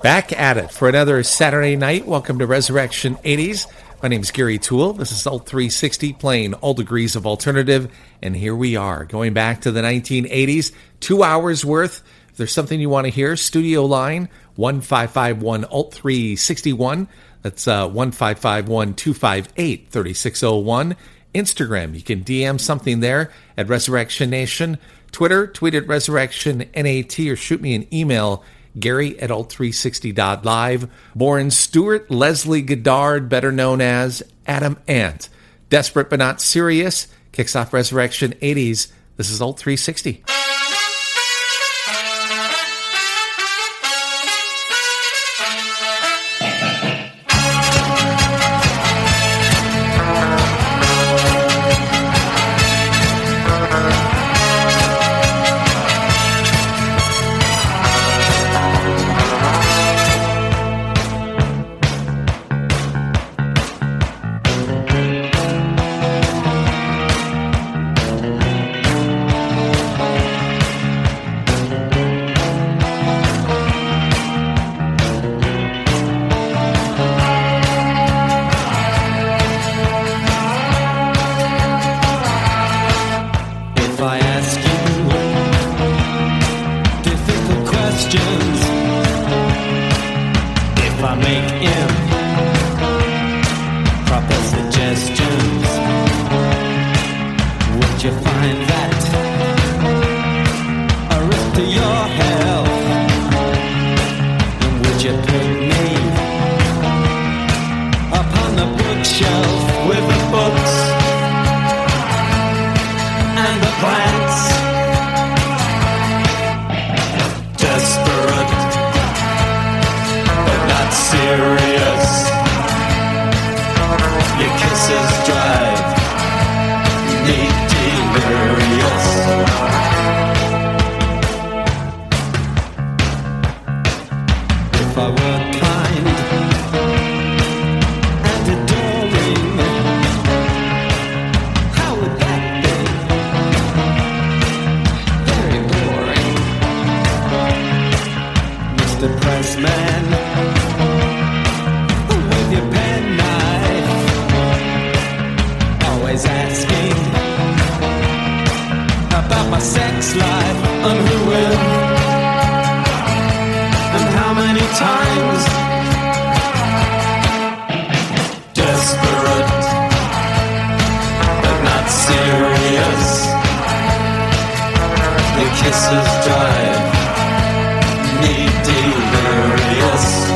Back at it for another Saturday night. Welcome to Resurrection 80s. My name is Gary Thull. This is Alt 360 playing all degrees of alternative. And here we are going back to the 1980s, 2 hours worth. If there's something you want to hear, studio line 1551 Alt 361. That's 1551 258 3601. Instagram, you can DM something there at Resurrection Nation. Twitter, tweet at Resurrection NAT or shoot me an email, Gary at alt360.live. Born Stuart Leslie Goddard, better known as Adam Ant. Desperate but not serious, kicks off Resurrection 80s. This is Alt 360. Kisses drive me delirious.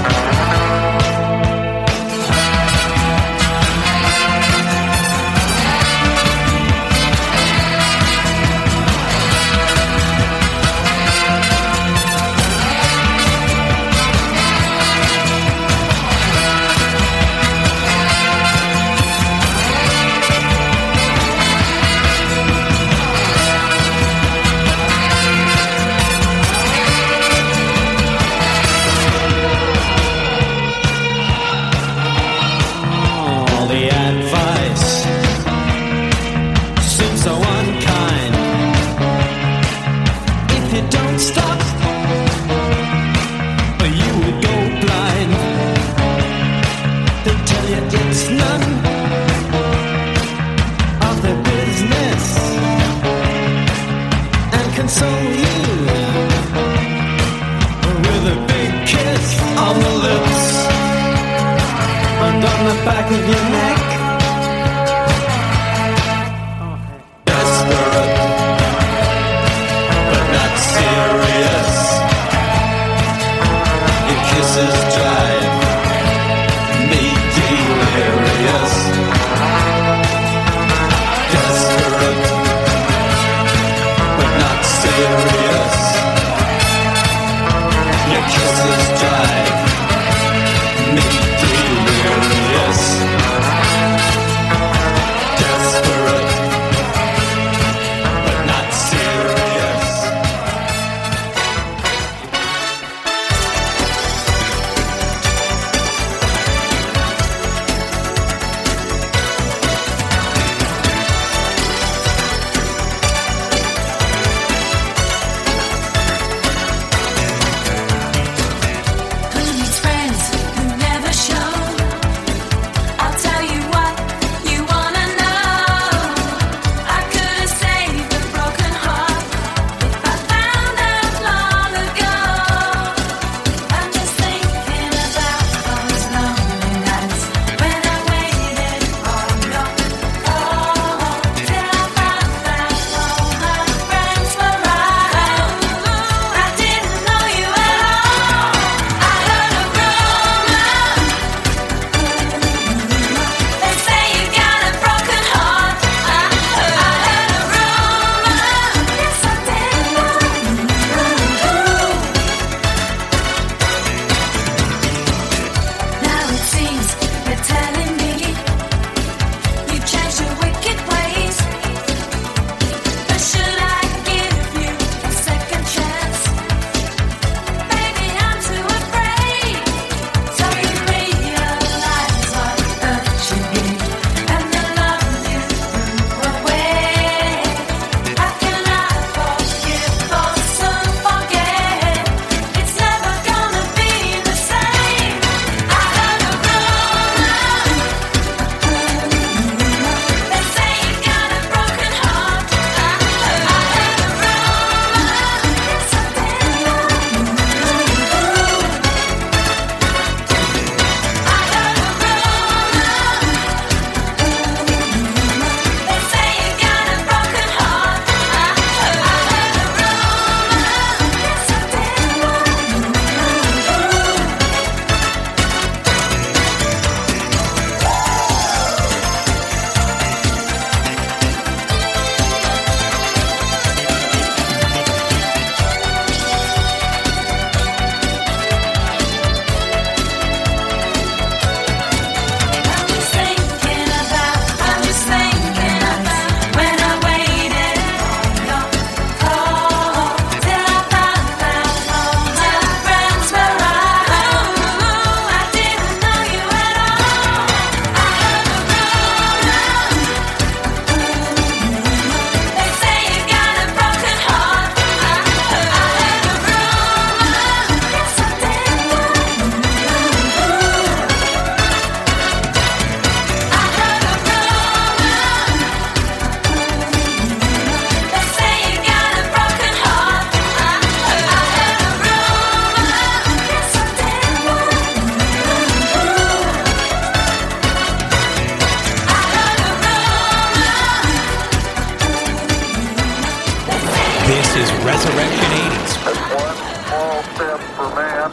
is Resurrection 80s. That's one small step for man,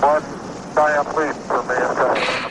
one giant leap for mankind.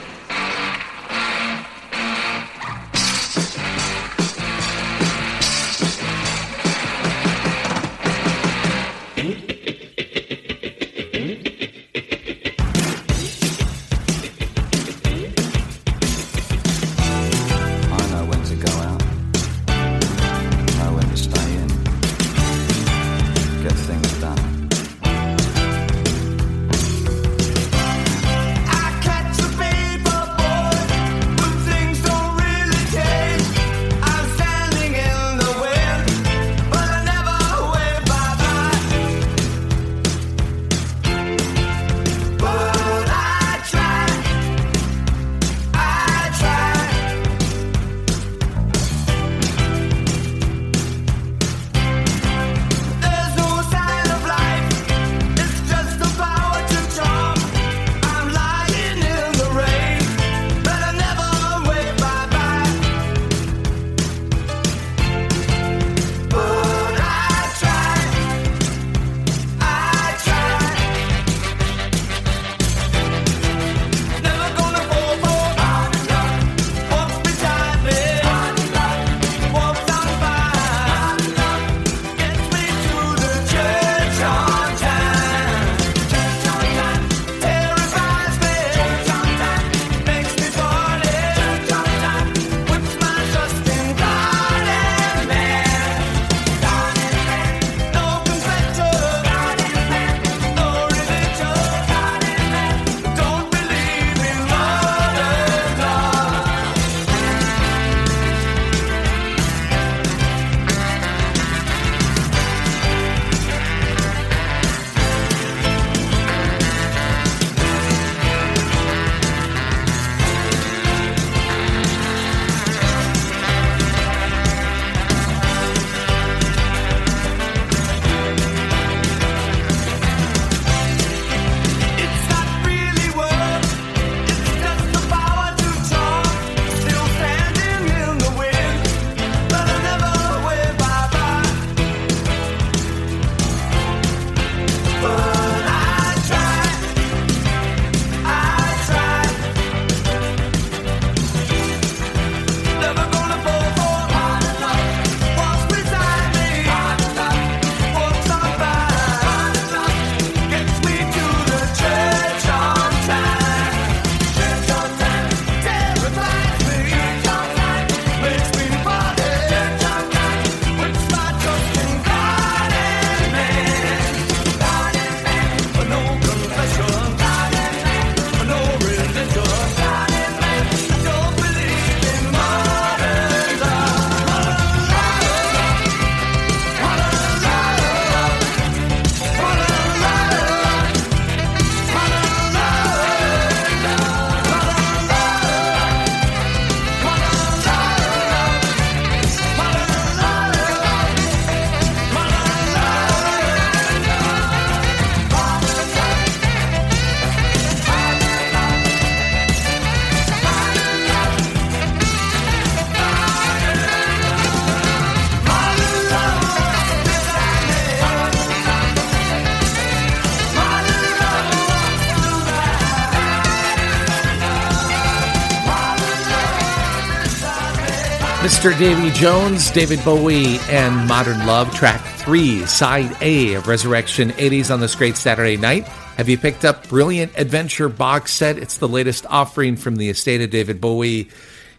Mr. Davy Jones, David Bowie, and Modern Love, track 3, side A of Resurrection 80s on this great Saturday night. Have you picked up Brilliant Adventure box set? It's the latest offering from the estate of David Bowie.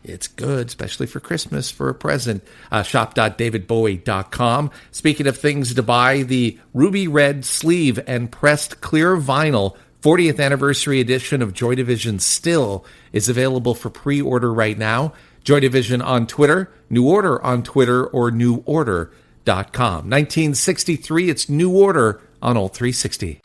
It's good, especially for Christmas, for a present. Shop.davidbowie.com. Speaking of things to buy, the ruby red sleeve and pressed clear vinyl 40th anniversary edition of Joy Division Still is available for pre-order right now. Joy Division on Twitter, New Order on Twitter, or neworder.com. 1963, it's New Order on Old 360.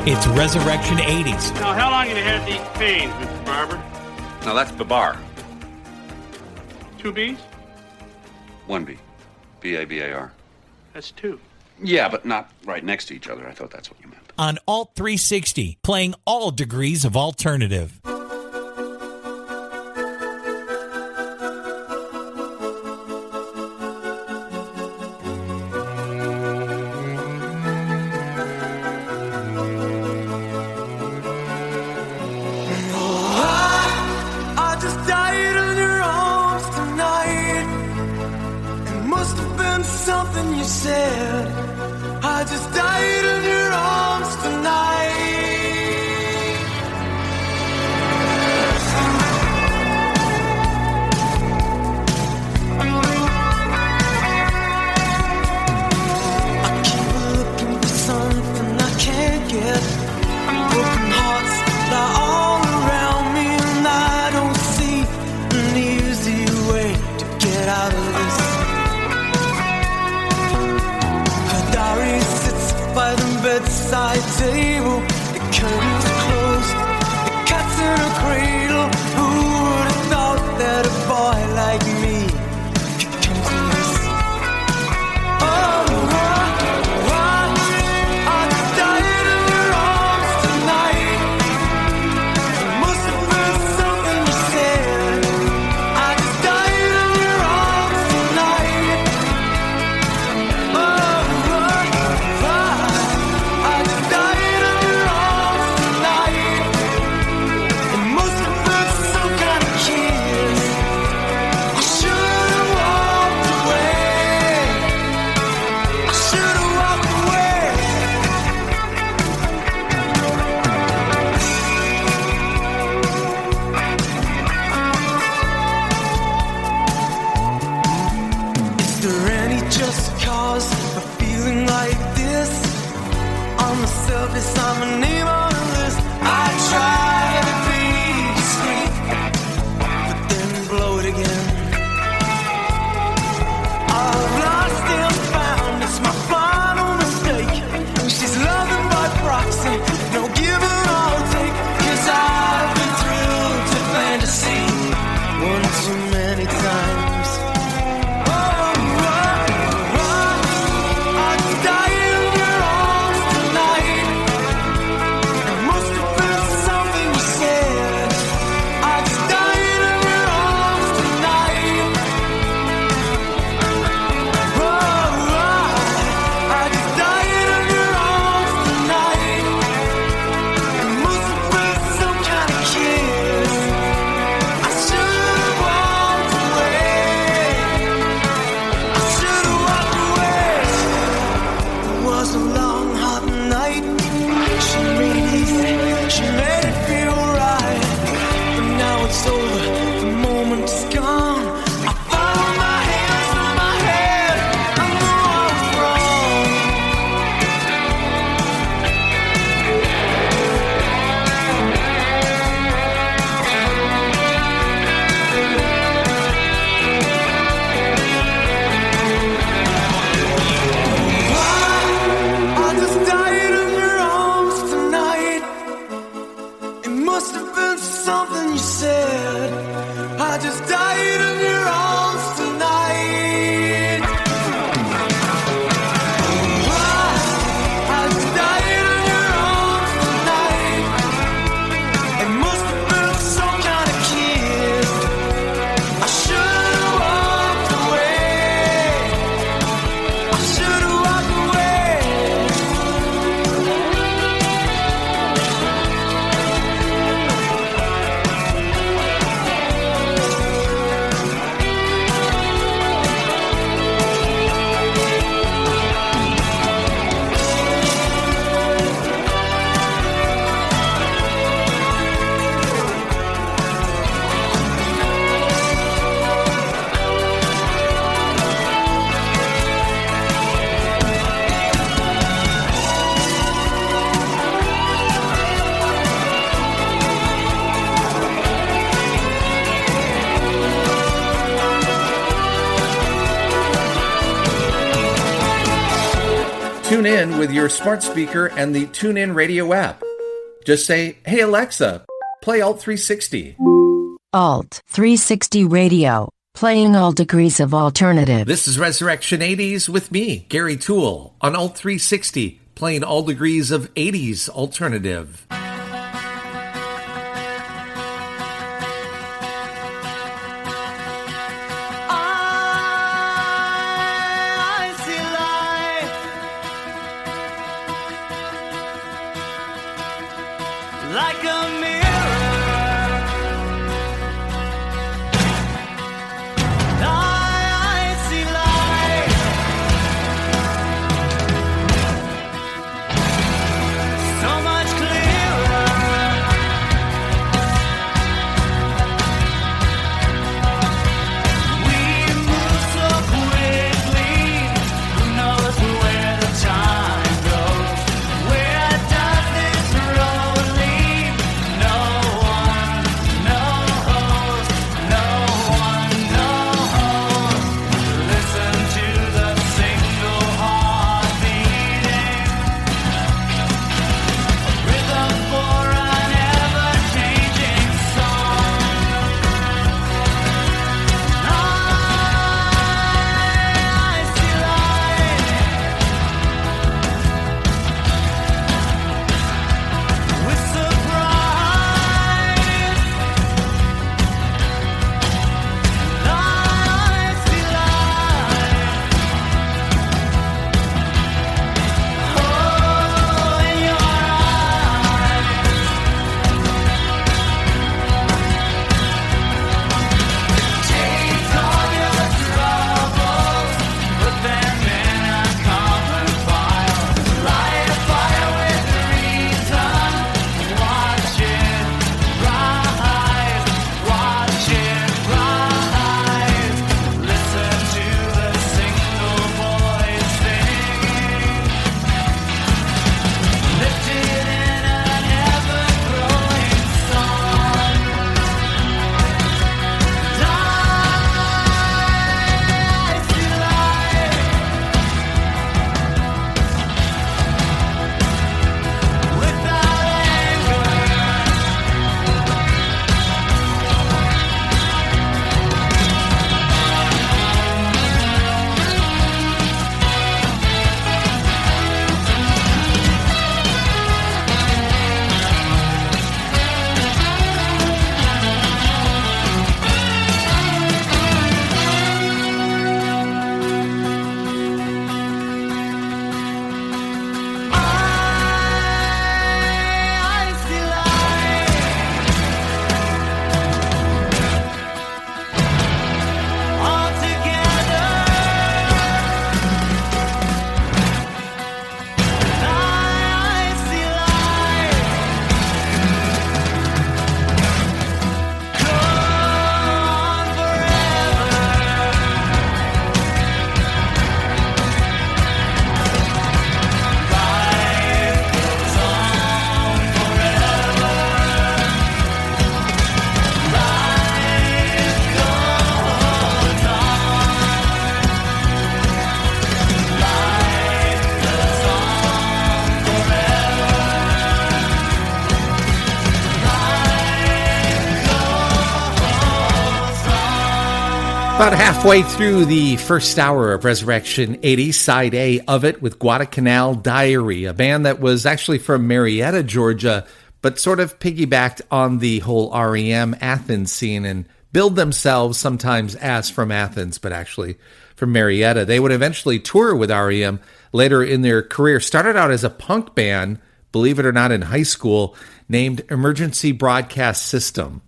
It's Resurrection 80s. Now, how long have you had these pains, Mr. Barber? Now that's Babar. 2 B's? 1B. B-A-B-A-R. That's 2. Yeah, but not right next to each other. I thought that's what you meant. On Alt 360, playing all degrees of alternative. I just died in your arms tonight. It must have been something you said. I just died in your arms tonight. I keep looking for something I can't get. Broken hearts lie all around me, and I don't see an easy way to get out of this. Her diary sits by the bedside table. The curtains closed, the cat's in a cradle. Who would have thought that a boy like me could come to this? Oh, I just died in your arms tonight. It must have been something you said. I just died in your arms tonight. Oh, I just died in your arms tonight. It must have been some kind of kiss. I should have walked away. I should have walked away. Is there any just cause for feeling like this? On the surface, I'm a name on a list. I try to be discreet, but then blow it again. I've lost and found, it's my final mistake. She's loving by proxy, no give and I'll take. 'Cause I've been through to fantasy one too many times. I just died in your arms tonight. Tune in with your smart speaker and the TuneIn Radio app. Just say, "Hey Alexa, play Alt 360." Alt 360 Radio, playing all degrees of alternative. This is Resurrection 80s with me, Gary Toole, on Alt 360, playing all degrees of 80s alternative. I see life like a mirror. I see life so much clearer. We move so quickly. Who knows where the time goes? Where does this road lead? No one knows. No one knows. Listen to the single heart beating. Rhythm for an ever-changing song. I see light with surprise. I see light. Oh, in your eyes. Take all your troubles, put them in a common file. Light a fire with reason. Watch it rise. Watch it rise. Listen to the single voice singing. Lifted in an ever-growing song. I see light without anger. I see light all together. I see light go on About halfway through the first hour of Resurrection 80, side A of it with Guadalcanal Diary, a band that was actually from Marietta, Georgia, but sort of piggybacked on the whole REM Athens scene and billed themselves sometimes as from Athens, but actually from Marietta. They would eventually tour with REM later in their career. Started out as a punk band, believe it or not, in high school, named Emergency Broadcast System.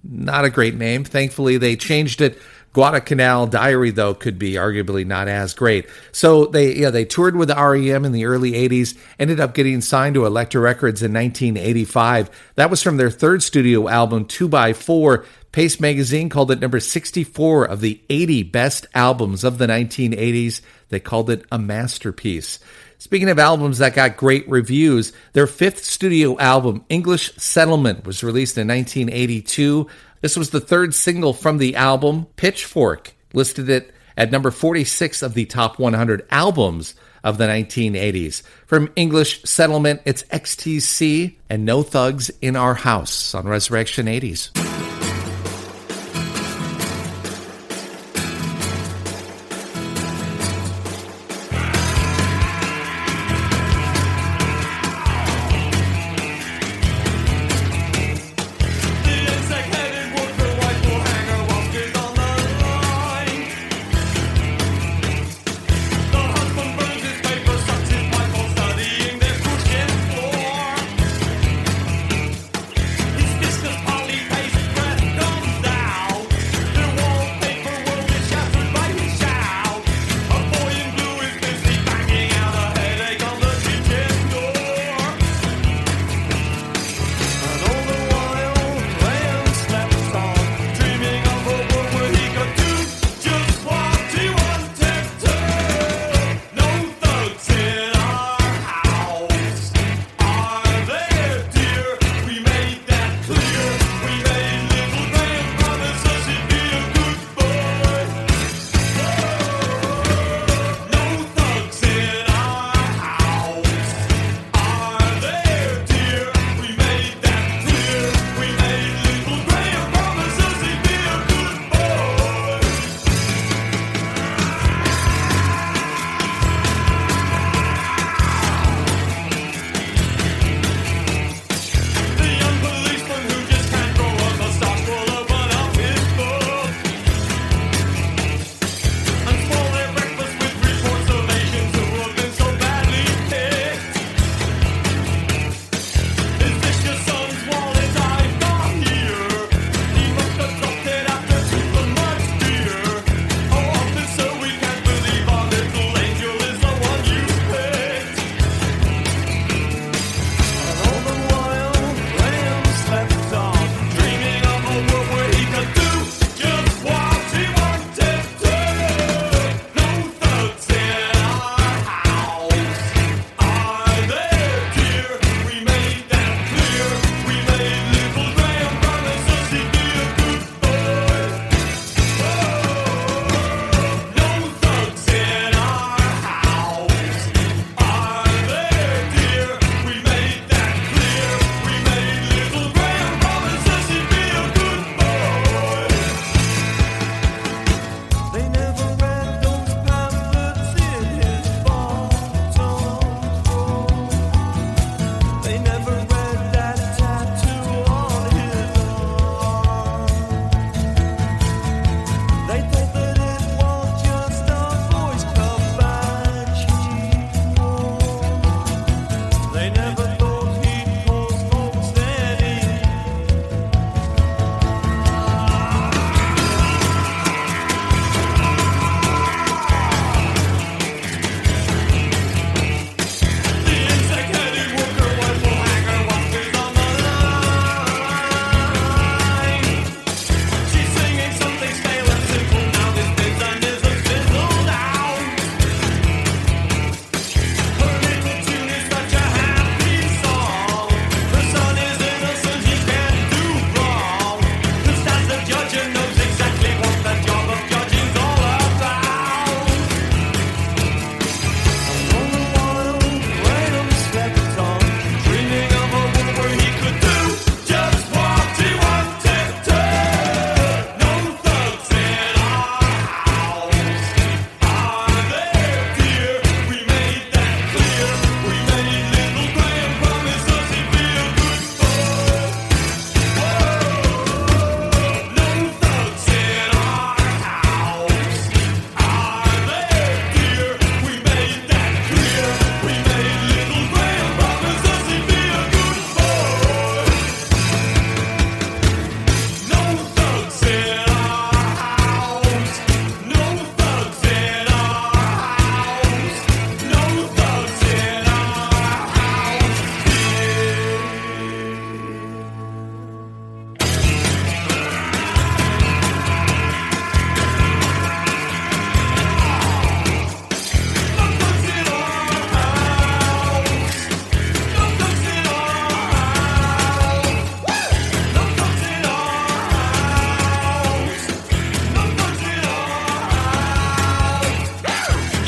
Not a great name. Thankfully, they changed it. Guadalcanal Diary, though, could be arguably not as great. So they toured with REM in the early 80s, ended up getting signed to Elektra Records in 1985. That was from their third studio album, 2x4. Pace Magazine called it number 64 of the 80 best albums of the 1980s. They called it a masterpiece. Speaking of albums that got great reviews, their fifth studio album, English Settlement, was released in 1982. This was the third single from the album. Pitchfork listed it at number 46 of the top 100 albums of the 1980s. From English Settlement, it's XTC and No Thugs in Our House on Resurrection 80s. His business partly pays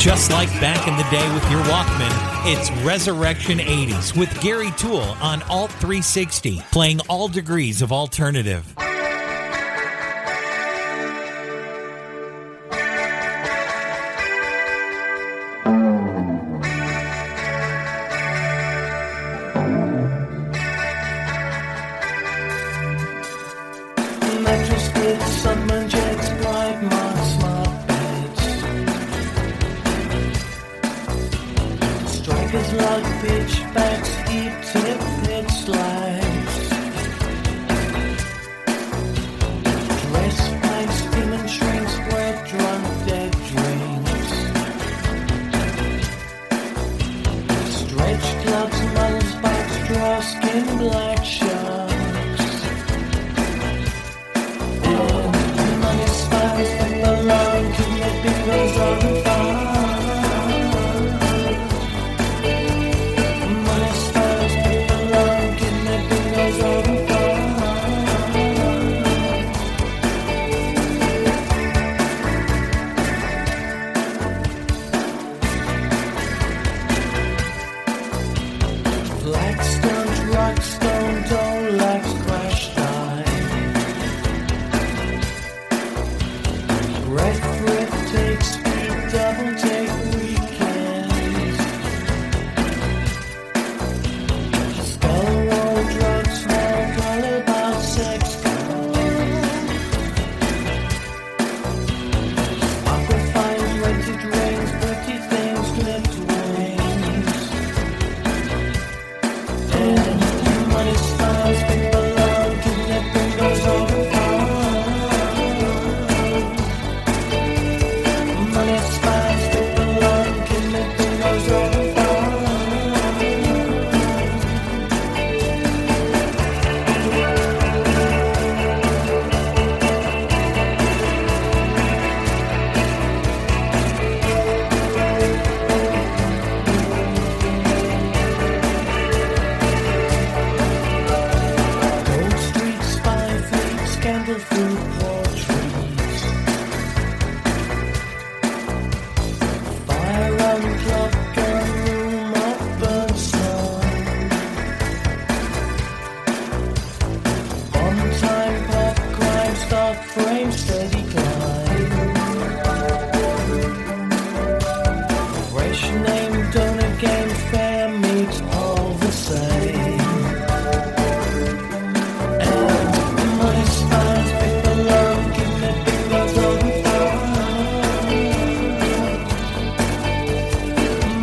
Just like back in the day with your Walkman, it's Resurrection 80s with Gary Toole on Alt 360, playing all degrees of alternative. Mattress with sunburn jets, bright marks, smart beds. Strikers like pitchbacks, deep tip pit slides. Dress pints, demon shrinks, wet drunk dead dreams. Stretch clubs, muddles, bikes, draw skin, black sharks. Money spies that belong to the bingos on the farm. Money spies that belong to the bingos on the farm. Blackstone's rockstone, Dolax, crash dive. Breath rip, take speed, double take weekend. Skull roll, drugs, small, call about sex. Aquafines, rented rings, pretty things, clipped wings. And money styles, big belong to the bingos on the money spies that belong to the bingos on the farm. Gold Street, spy fleet, scandal food portraits. Fire on clock, gun room of burnt snow. On time, pop, crime, stock, frame, steady climb. Operation name, donor game, fair meets all the same. And money spies, big belong, give me bingos on the farm.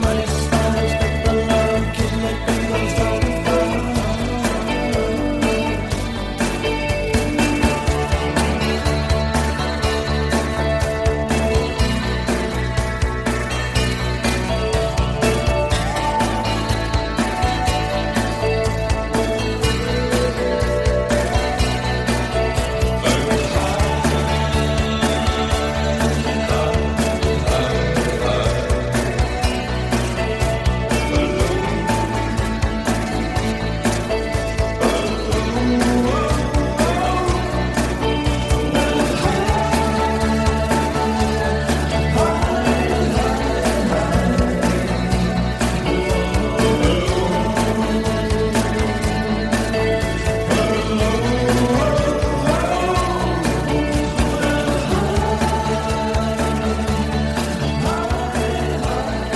Money spies that belong, give me bingos on the farm.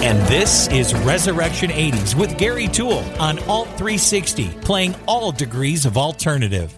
And this is Resurrection 80s with Gary Toole on Alt 360, playing all degrees of alternative.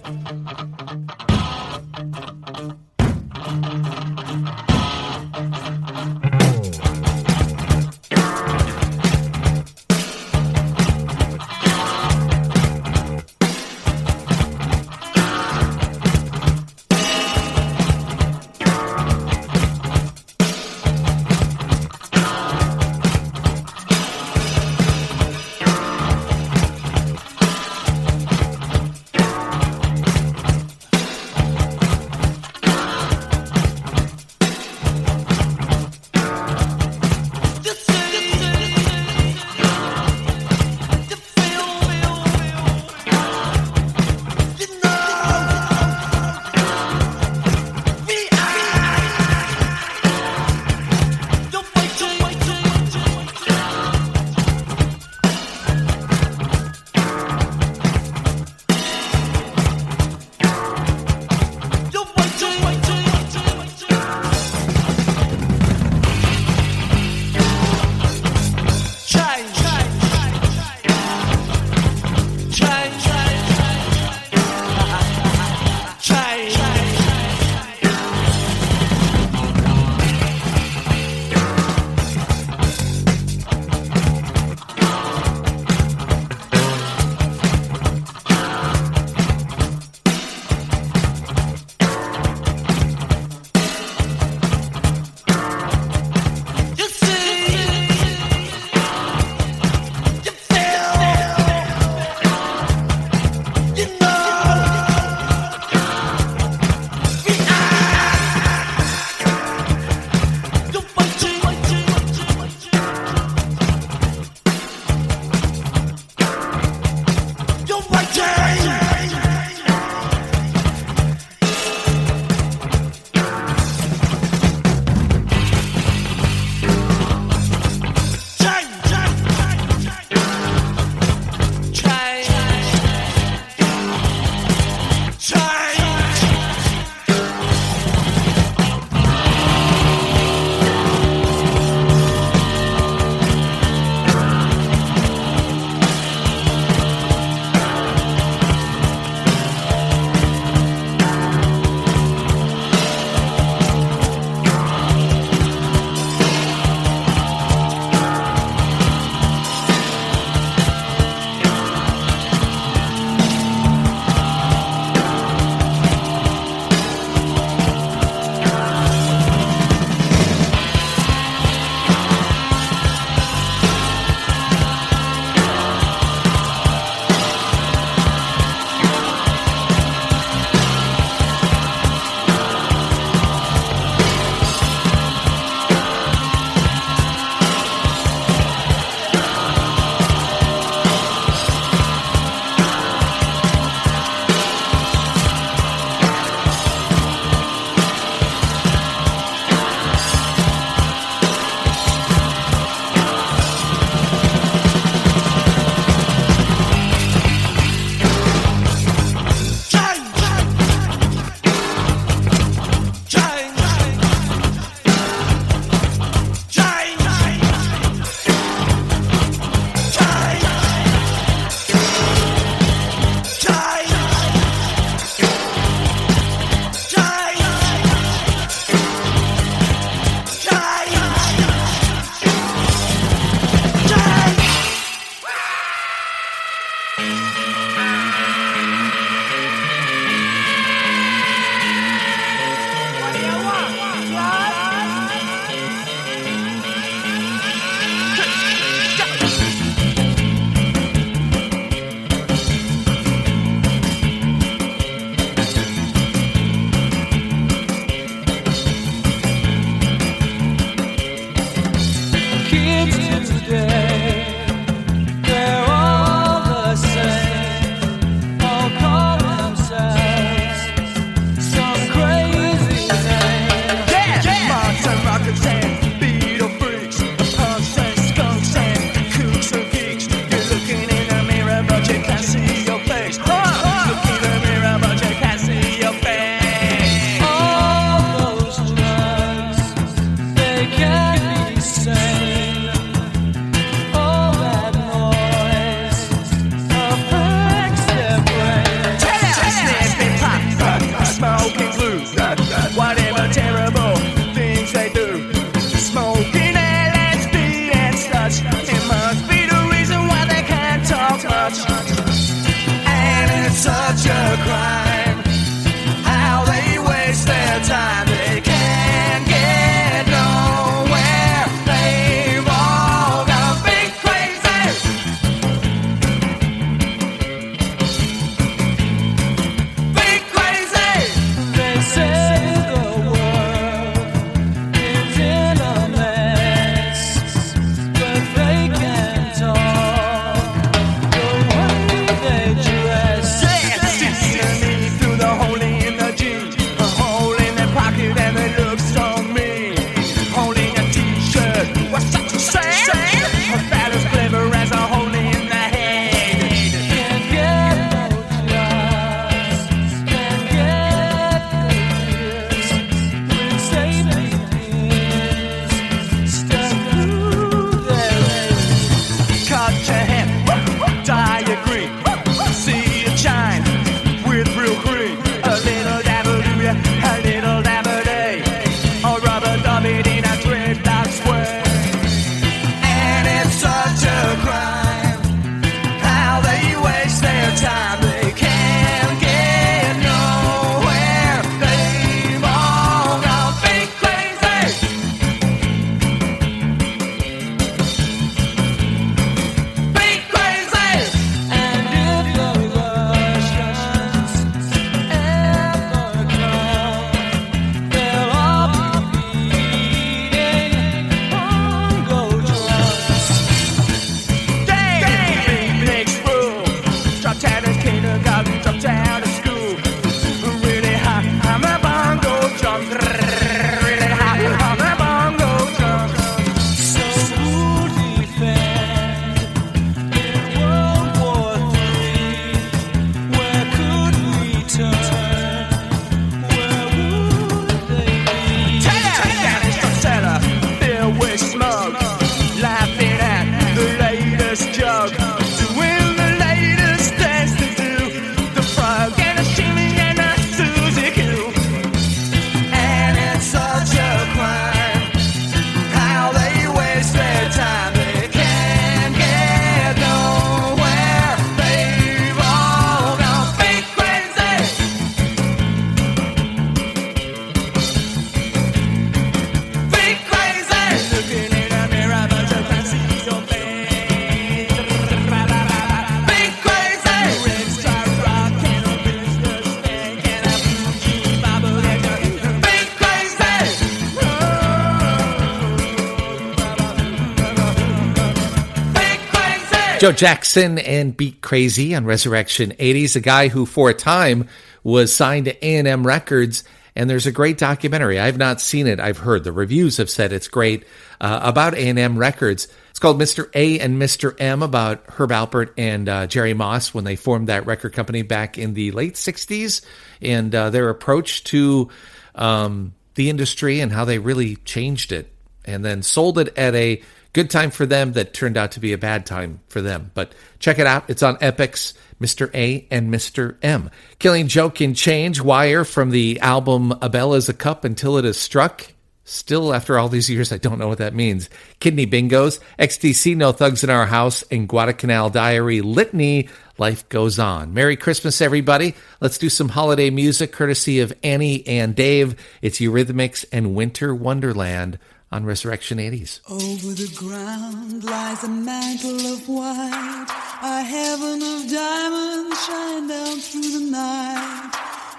Joe Jackson and Beat Crazy on Resurrection 80s, a guy who for a time was signed to A&M Records, and there's a great documentary. I've not seen it. I've heard the reviews have said it's great about A&M Records. It's called Mr. A and Mr. M, about Herb Alpert and Jerry Moss when they formed that record company back in the late 60s, and their approach to the industry and how they really changed it and then sold it at a good time for them that turned out to be a bad time for them. But check it out. It's on Epix, Mr. A and Mr. M. Killing Joke and Change, Wire from the album A Bell is a Cup Until It Is Struck. Still, after all these years, I don't know what that means. Kidney Bingos, XTC, No Thugs in Our House, and Guadalcanal Diary, Litany, Life Goes On. Merry Christmas, everybody. Let's do some holiday music courtesy of Annie and Dave. It's Eurythmics and Winter Wonderland on Resurrection 80s. Over the ground lies a mantle of white, a heaven of diamonds shine down through the night.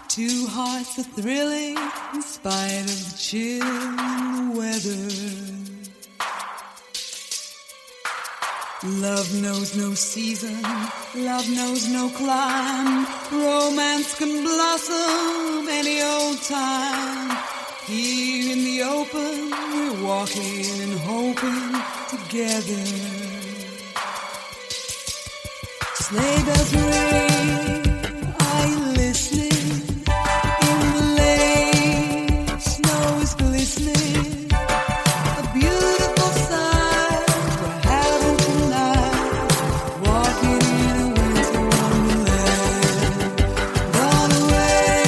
Two hearts are thrilling in spite of the chill in the weather. Love knows no season, love knows no clime. Romance can blossom any old time. Here in the open, we're walking and hoping together. Sleigh bells ring, are you listening? In the lane, snow is glistening. A beautiful sight we're having tonight. Walking in a winter wonderland. Gone away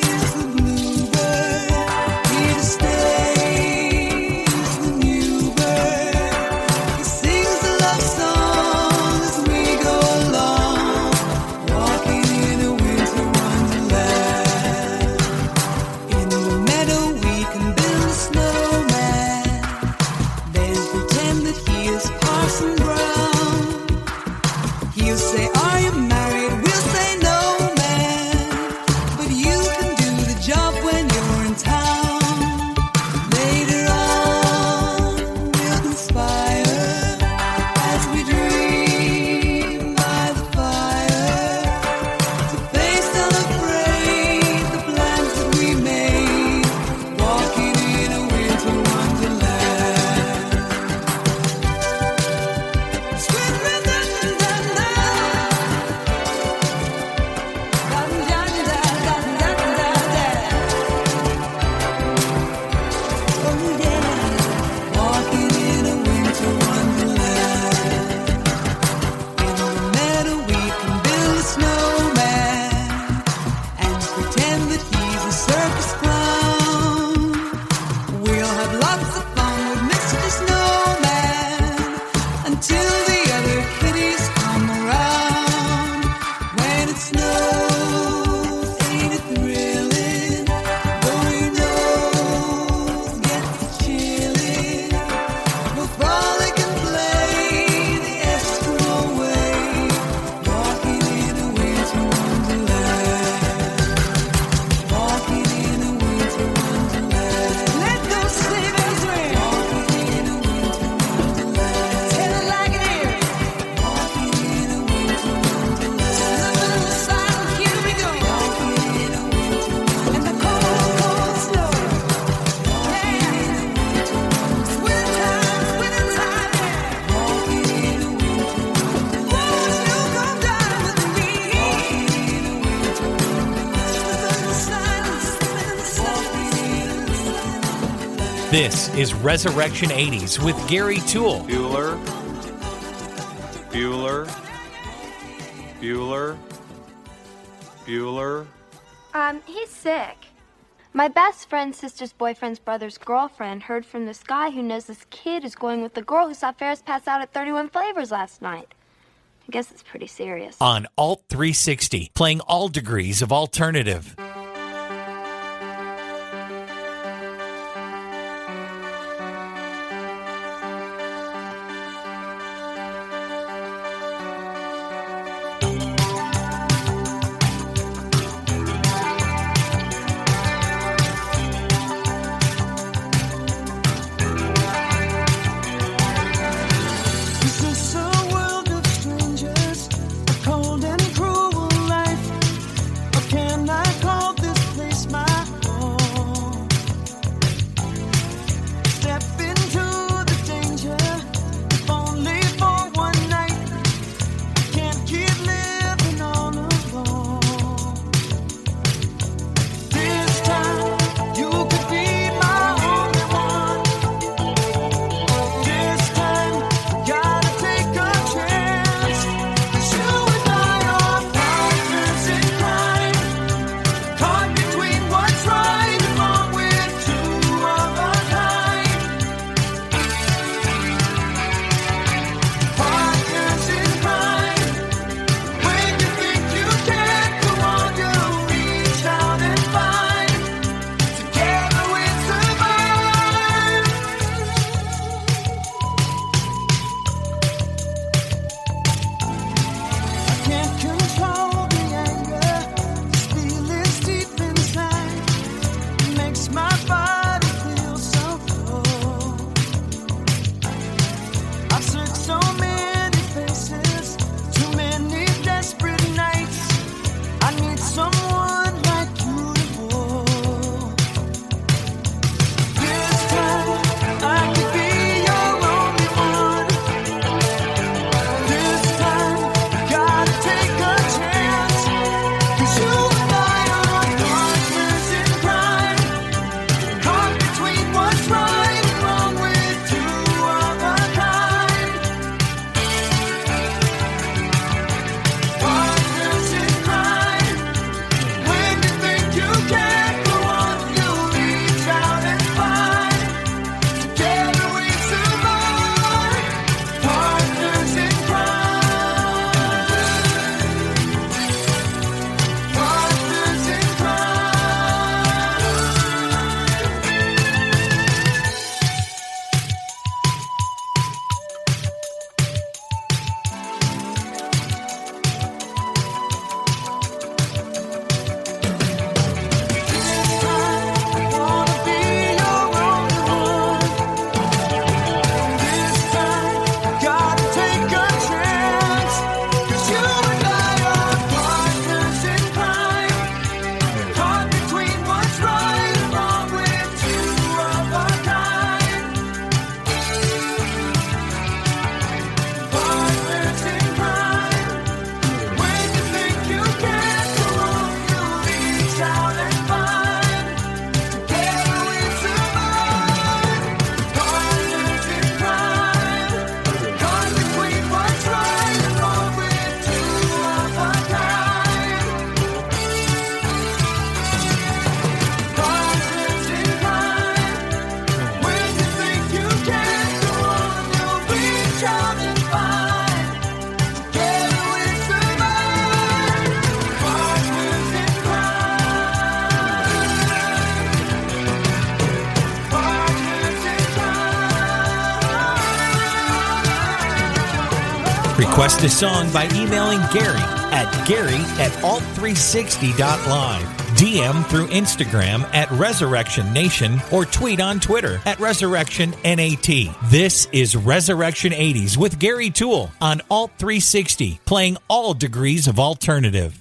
is the bluebird. Here to stay is the new bird. He sings a love song as we go along. Walking in a winter wonderland. In the meadow we can build a snowman. Then pretend that he is Parson Brown. He'll say, are you married? We'll say, no, man. But you can do the job when you're in town. Later on, we'll conspire as we dream by the fire to face unafraid the plans that we made. Walking in a winter wonderland. Sweet rhythm, oh yeah. Walking in a winter wonderland. In the meadow we can build a snowman and pretend that he's a circus clown. We'll have lots of fun with Mr. Snowman until the other kitties come around. When it snows, ain't it thrilling? Though your nose gets chilly, we'll frolic and play the Eskimo way. Walking in a winter wonderland. Walking in a winter wonderland. Let those sleigh bells ring. Walking in a winter wonderland. Tell it like it is. Walking in a winter wonderland. Living in the silent, here we go. Walking in a winter wonderland. And the cold, cold snow. Walking in a winter wonderland. Winter time, yeah. Walking in a winter wonderland. Whoa, snow come down with the rain. Walking in a winter wonderland. Living in the silence, living in the silence. This is Resurrection 80s with Gary Toole. Bueller. Bueller. Bueller. Bueller. He's sick. My best friend's sister's boyfriend's brother's girlfriend heard from this guy who knows this kid is going with the girl who saw Ferris pass out at 31 Flavors last night. I guess it's pretty serious. On Alt 360, playing all degrees of alternative. Is this a world Request a song by emailing Gary@alt360.live. DM through Instagram @ResurrectionNation or tweet on Twitter @ResurrectionNAT. This is Resurrection 80s with Gary Toole on Alt 360, playing all degrees of alternative.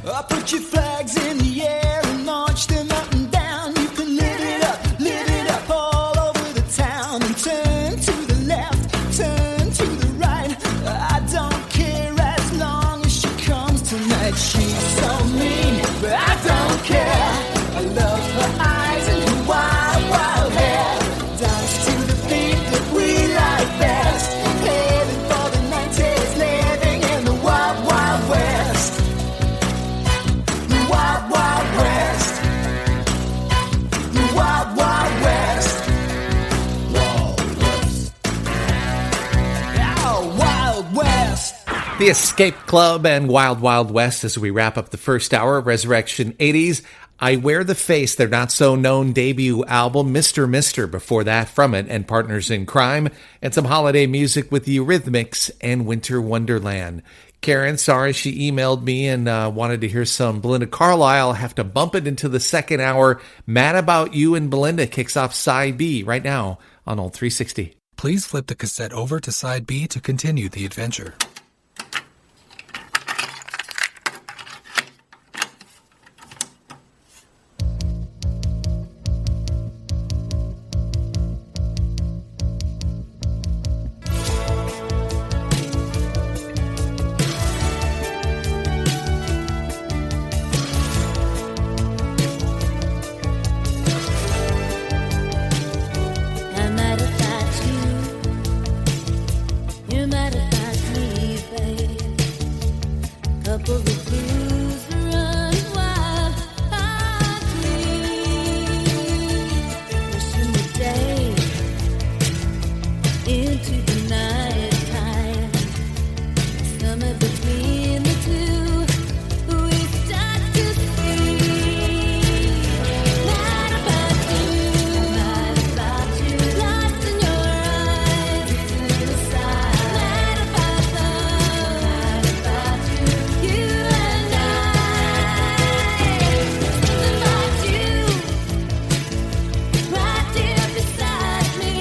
Put your flags in the air and launch them up and down. You can live it up all over the town. And turn to the left, turn to the right. I don't care as long as she comes tonight. She's so mean, but I don't care. I love her eyes and her wild, wild hair. Dance to the beat that we like best. Heading for the 90s, living in the wild, wild west. The wild, wild west. The wild, wild west. Wild west. Oh, wild west. The Escape Club and Wild Wild West as we wrap up the first hour of Resurrection 80s. I Wear the Face, their not-so-known debut album, Mr. Mister, before that from it, and Partners in Crime, and some holiday music with the Eurythmics and Winter Wonderland. Karen, sorry, she emailed me and wanted to hear some Belinda Carlisle. Have to bump it into the second hour. Mad About You and Belinda kicks off Side B right now on Old 360. Please flip the cassette over to Side B to continue the adventure. I'm mad about you. You're mad about me, babe. Couple of blues run wild. I bleed. Wishing the day into the night time. Somewhere between the two, we start to see. Mad about you, lost in your eyes, mad about you, you and I. Something about you, right here beside me.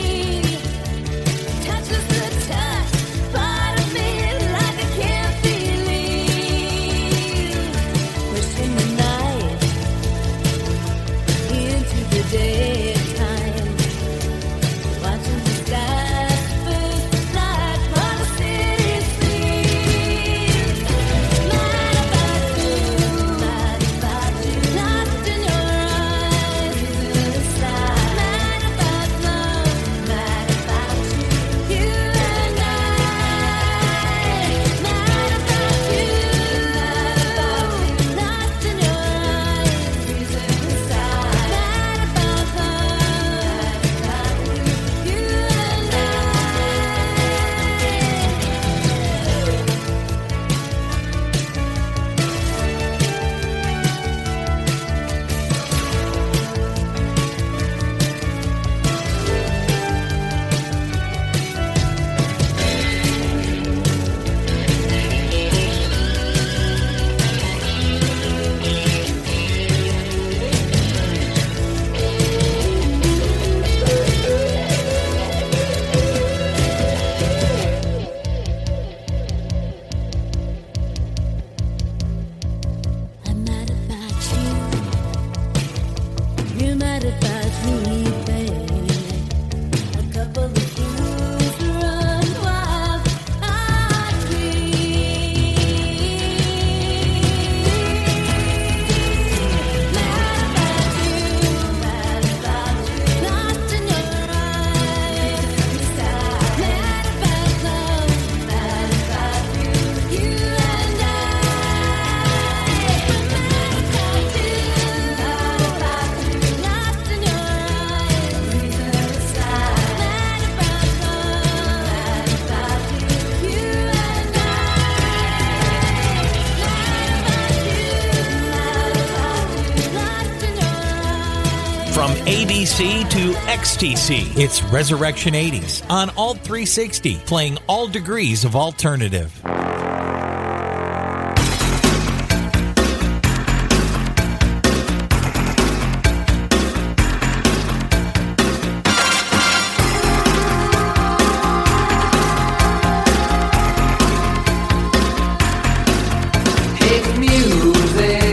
Touch us the touch, part of me like I can't believe. Pushing the night into the daytime, watching the skies first light on the city streets. Mad about you, lost in your eyes, mad about love, mad about you, you and I. Mad about you, lost in your eyes, mad about love, you and I. I'm mad about you. You're mad about me, babe. A couple of blues run wild. I mad about you, lost in your eyes. Mad about love, mad about you, you and I. Lost in your From ABC to XTC, it's Resurrection 80s on Alt 360, playing all degrees of alternative. Hit music.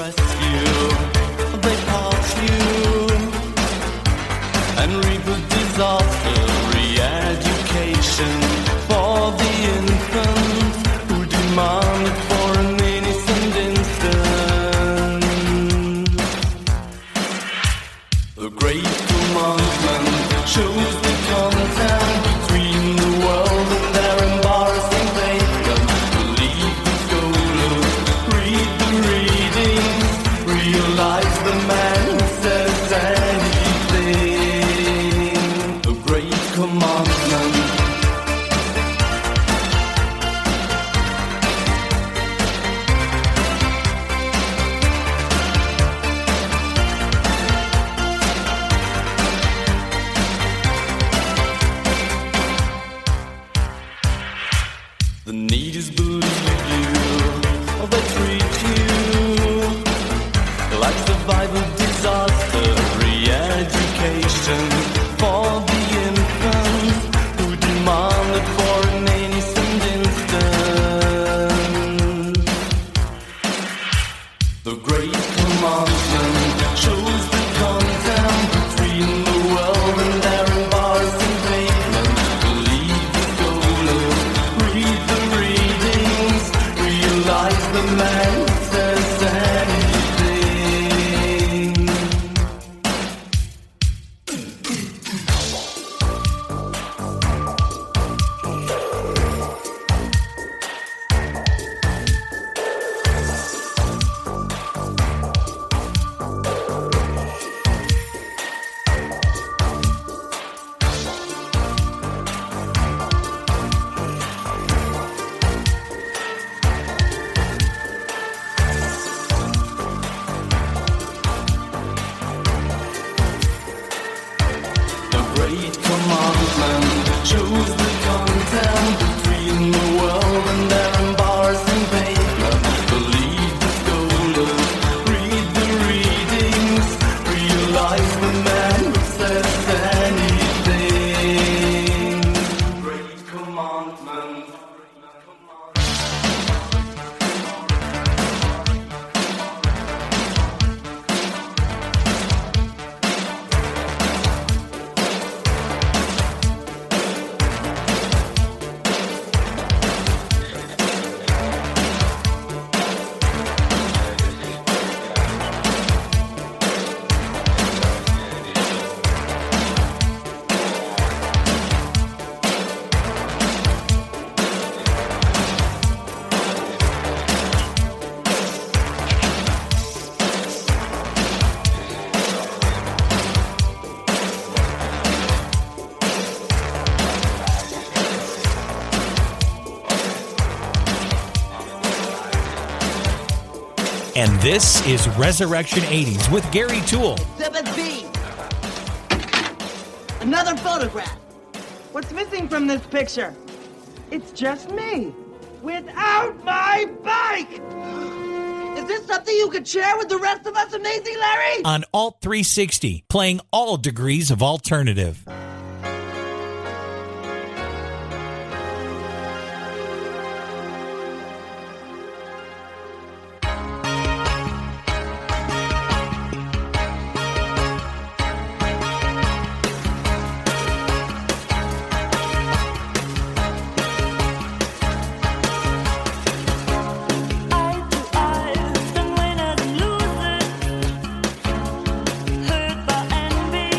rescue. They part you and reap a disaster. Re-education for the infant who demanded for an innocent instant. The great commandment shows the content between the world and their embarrassing bacon. Believe the scholars, read the reading, realize the man who says anything. The great commandment. The need is believe you, or they treat you like survival disaster. Re-education for the infants who demanded for an innocent instant. The great commandment shows the content between the world and their embarrassing pavement. Believe the scholars, read the readings, realize the man who says anything. The great commandment shows the content between the world and their embarrassing pavement. Believe the scholars, read the readings, realize the man who says anything. Great commandment. And this is Resurrection 80s with Gary Toole. Exhibit B. Another photograph. What's missing from this picture? It's just me. Without my bike! Is this something you could share with the rest of us, Amazing Larry? On Alt 360, playing all degrees of alternative. Hurt by envy,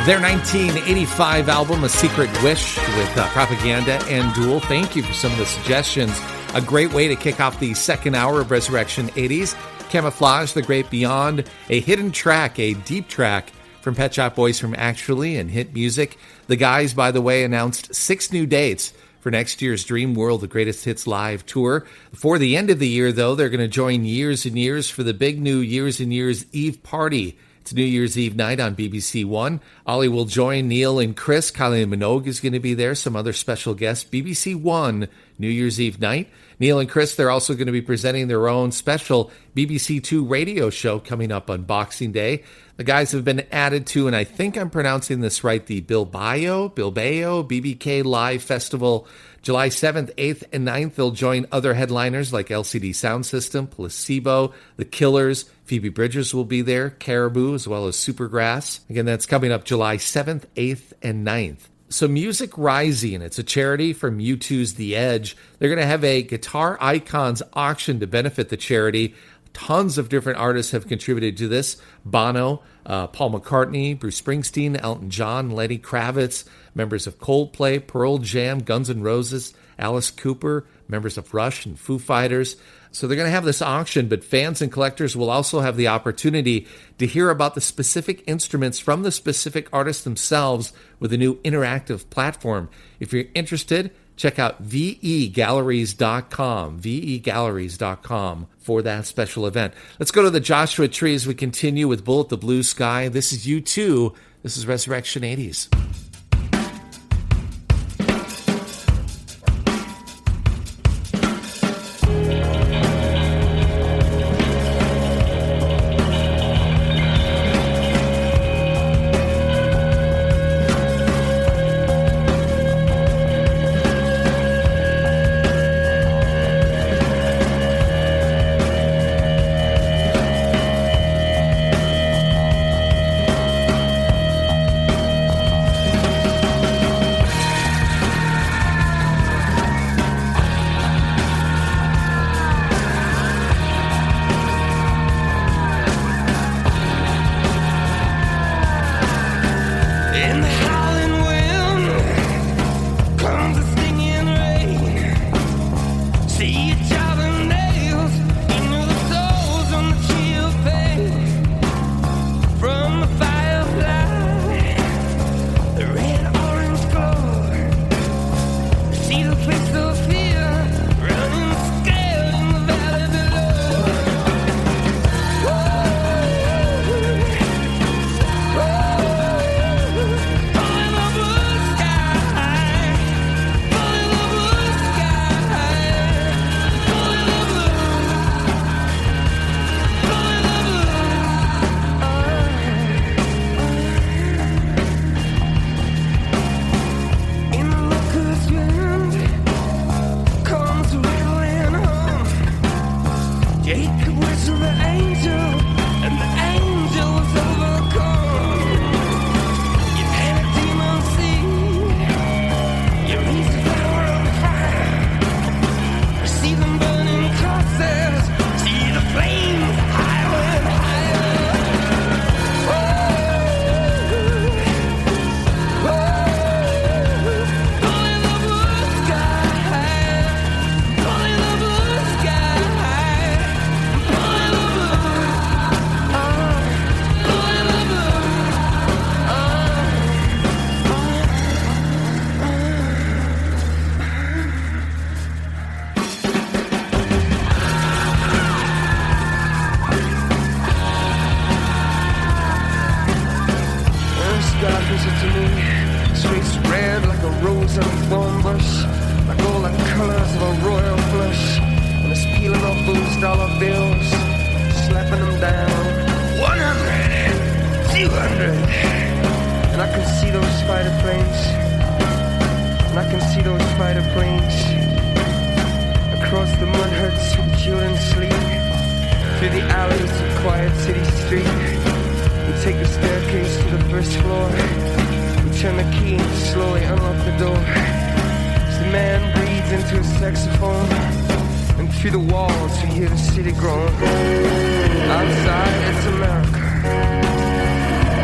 Their 1985 album, A Secret Wish, with Propaganda and Duel. Thank you for some of the suggestions. A great way to kick off the second hour of Resurrection 80s. Camouflage, The Great Beyond, a hidden track, a deep track from Pet Shop Boys from Actually and Hit Music. The guys, by the way, announced 6 new dates for next year's Dream World, the Greatest Hits Live Tour. For the end of the year, though, they're going to join Years and Years for the big new Years and Years Eve party. It's New Year's Eve night on BBC One. Ollie will join Neil and Chris. Kylie Minogue is going to be there. Some other special guests. BBC One, New Year's Eve night. Neil and Chris, they're also going to be presenting their own special BBC Two radio show coming up on Boxing Day. The guys have been added to, and I think I'm pronouncing this right, the Bilbao BBK Live Festival. July 7th, 8th, and 9th, they'll join other headliners like LCD Sound System, Placebo, The Killers, Phoebe Bridgers will be there, Caribou, as well as Supergrass. Again, that's coming up July 7th, 8th, and 9th. So Music Rising, it's a charity from U2's The Edge. They're going to have a Guitar Icons auction to benefit the charity. Tons of different artists have contributed to this. Bono, Paul McCartney, Bruce Springsteen, Elton John, Lenny Kravitz, members of Coldplay, Pearl Jam, Guns N' Roses, Alice Cooper, members of Rush and Foo Fighters. So they're going to have this auction, but fans and collectors will also have the opportunity to hear about the specific instruments from the specific artists themselves with a new interactive platform. If you're interested, check out vegalleries.com for that special event. Let's go to the Joshua Tree as we continue with Bullet the Blue Sky. This is U2. This is Resurrection 80s.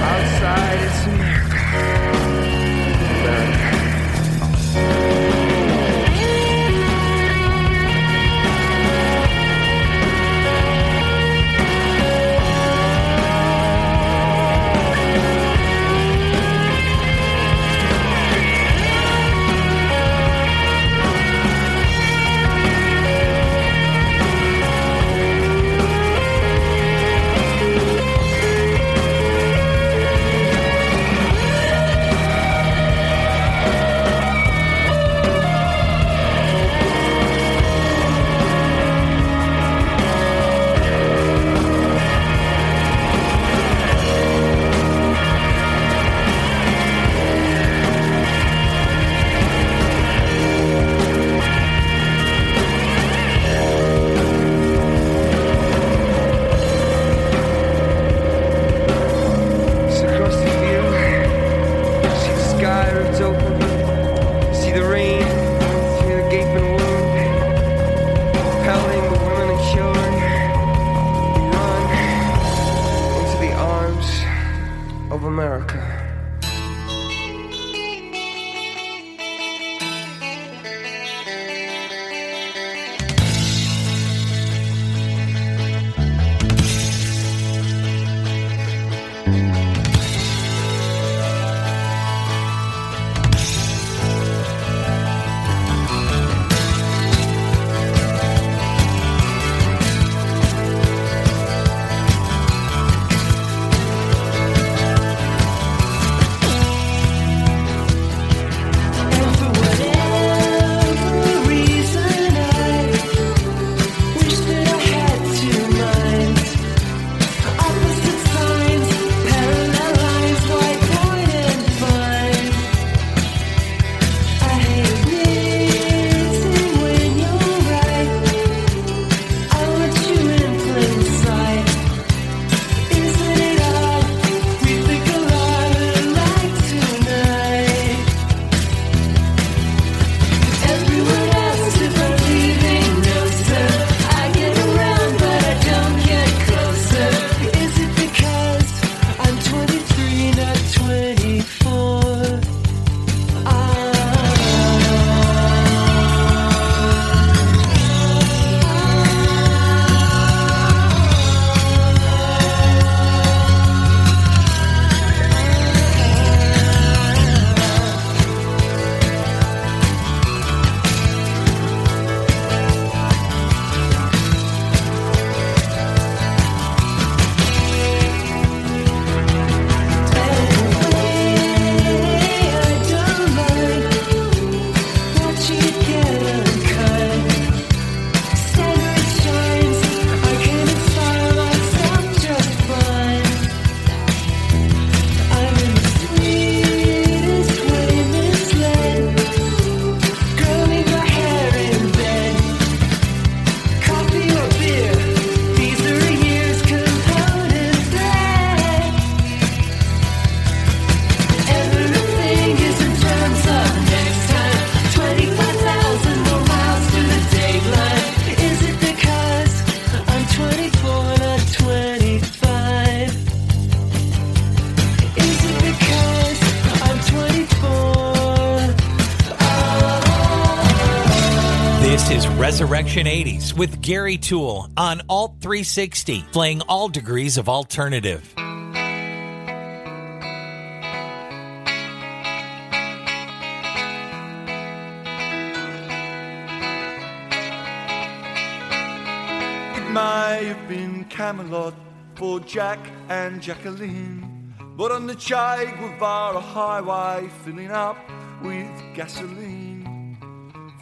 Outside it's America. This is Resurrection 80s with Gary Toole on Alt 360, playing all degrees of alternative. It may have been Camelot for Jack and Jacqueline, but on the Che Guevara highway filling up with gasoline.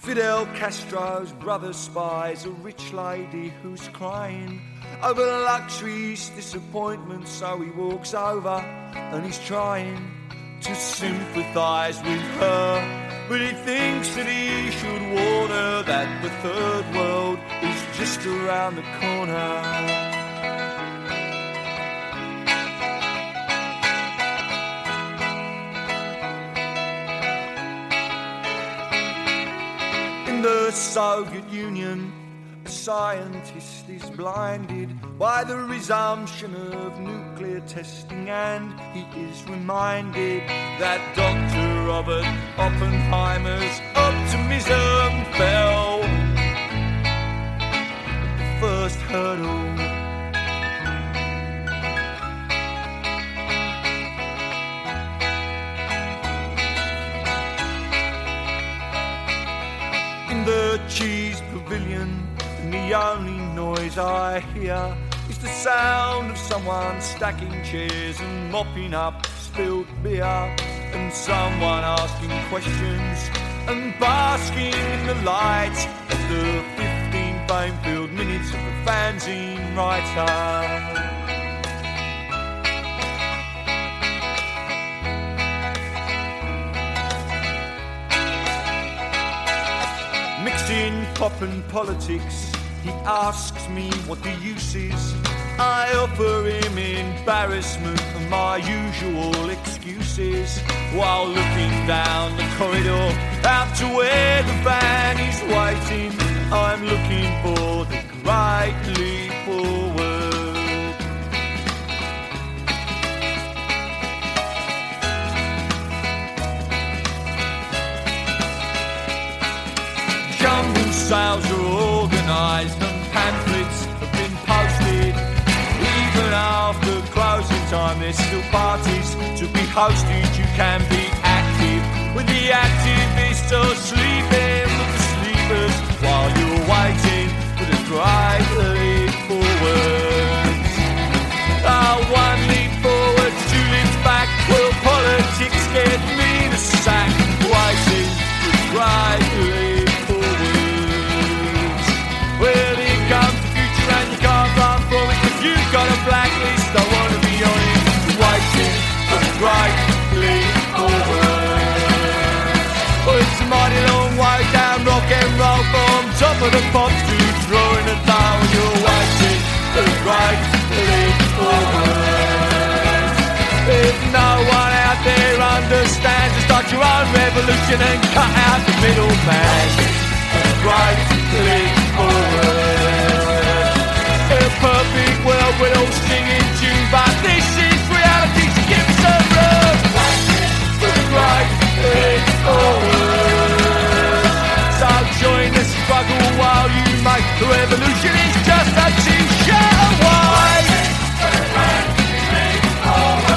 Fidel Castro's brother spies a rich lady who's crying over luxury's disappointment, so he walks over and he's trying to sympathise with her, but he thinks that he should warn her that the third world is just around the corner. The Soviet Union, The scientist is blinded by the resumption of nuclear testing, and he is reminded that Dr. Robert Oppenheimer's optimism fell at the first hurdle. In the cheese pavilion, and the only noise I hear is the sound of someone stacking chairs and mopping up spilled beer, and someone asking questions and basking in the light of the 15 fame-filled minutes of the fanzine writer. Mixing pop and politics, he asks me what the use is. I offer him embarrassment and my usual excuses, while looking down the corridor out to where the van is waiting. I'm looking for the great leap forward. Jumble sales are organised and pamphlets have been posted. Even after closing time, there's still parties to be hosted. You can be active with the activists, or sleeping with the sleepers while you're waiting for the great leap forwards. One leap forwards, 2 leaps back. Will politics get me the sack? Waiting for the great leap forwards. Well, here comes the future and you can't run from it. If you've got a blacklist, I want to be on it. Waiting for the great leap forwards. Oh, it's a mighty long way down rock and roll from top of the pops to throwing a thou. You're waiting for the great leap forwards. If no one out there understands, just start your own revolution and cut out the middleman. The great leap forward. In a perfect world we'll all sing in tune, but this is reality, so give me some room. For the great leap forward. So join the struggle while you make the revolution is just a t-shirt away. For the great leap forward.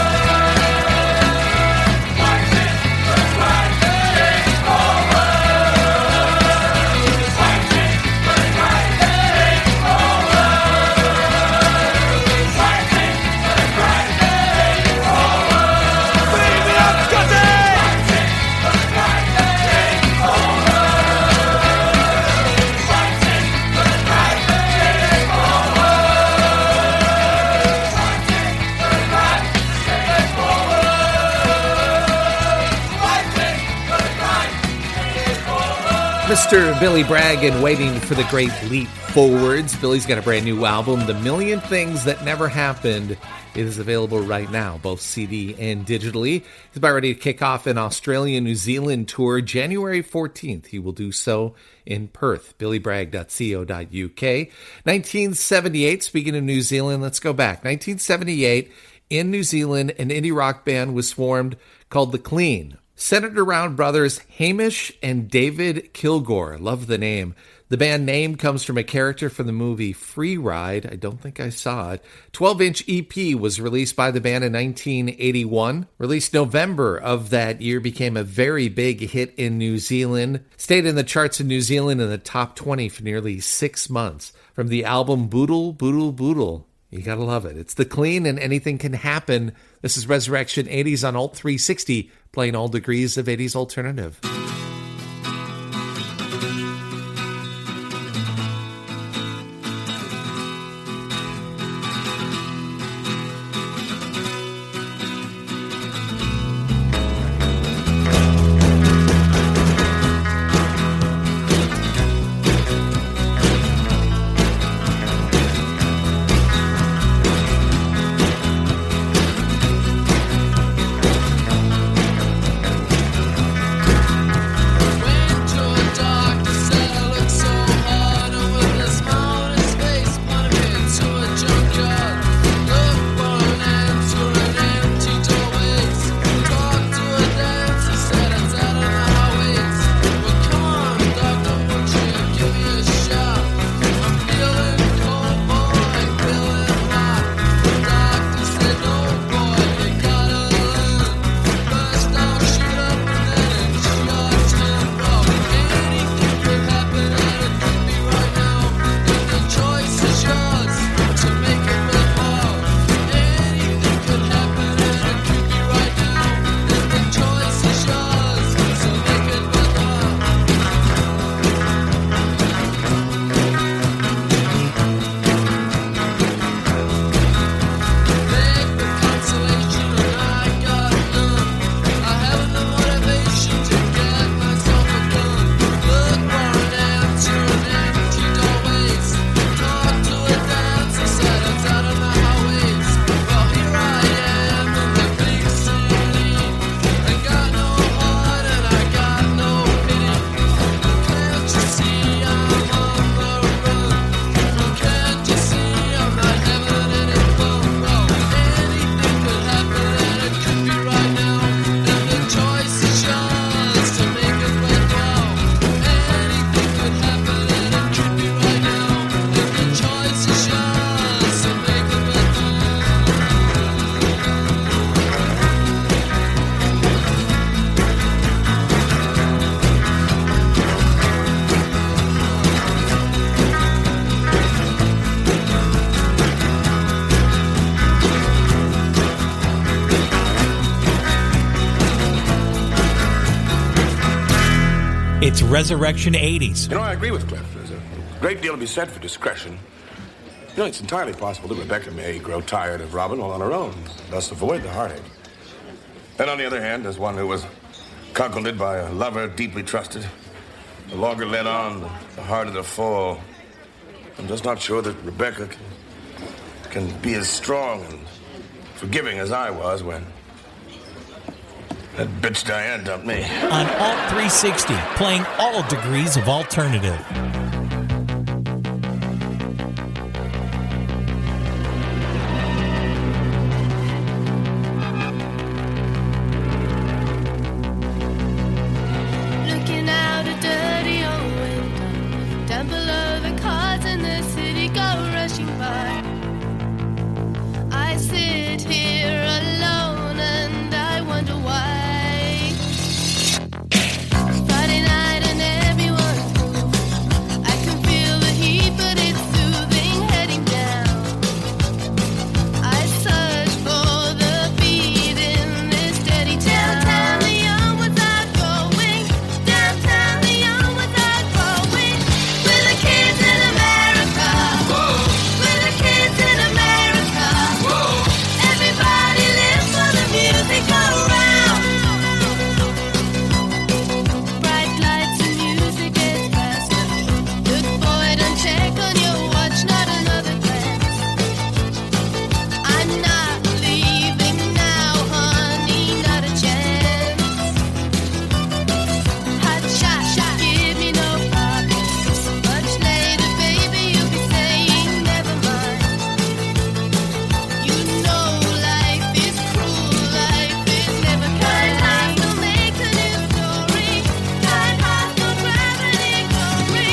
Mr. Billy Bragg and Waiting for the Great Leap Forwards. Billy's got a brand new album, The Million Things That Never Happened. It is available right now, both CD and digitally. He's about ready to kick off an Australia-New Zealand tour January 14th. He will do so in Perth, billybragg.co.uk. 1978, speaking of New Zealand, let's go back. 1978, in New Zealand, an indie rock band was formed called The Clean. Centered around brothers Hamish and David Kilgore. Love the name. The band name comes from a character from the movie Free Ride. I don't think I saw it. 12-inch EP was released by the band in 1981. Released November of that year, became a very big hit in New Zealand. Stayed in the charts in New Zealand in the top 20 for nearly 6 months. From the album Boodle, Boodle, Boodle. You gotta love it. It's The Clean and Anything Can Happen. This is Resurrection 80s on Alt 360, playing all degrees of 80s alternative. Went to a doctor, said It's Resurrection 80s. You know, I agree with Cliff. There's a great deal to be said for discretion. You know, it's entirely possible that Rebecca may grow tired of Robin while on her own, thus avoid the heartache. And on the other hand, as one who was cuckolded by a lover deeply trusted, the longer led on, the harder the fall. I'm just not sure that Rebecca can be as strong and forgiving as I was when that bitch Diane dumped me. On Alt 360, playing all degrees of alternative. Looking out a dirty old window, down below the cars in the city go rushing by. I sit here alone and I wonder why. Friday night and everyone's moving. I can feel the heat, but it's soothing heading down. I search for the beat in this steady town. Downtown Leon without going. Downtown Leon without going. We're the kids in America. We're the kids in America. Everybody lives for the music around. Bright lights and music gets faster. Good boy, don't check on your watch, not another glance. I'm not leaving now, honey, not a chance. Hot shot, give me no problems. Much later, baby, you'll be saying never mind. You know life is cruel, life is never kind. Hearts don't make a new story. Kind hearts don't gravity glory.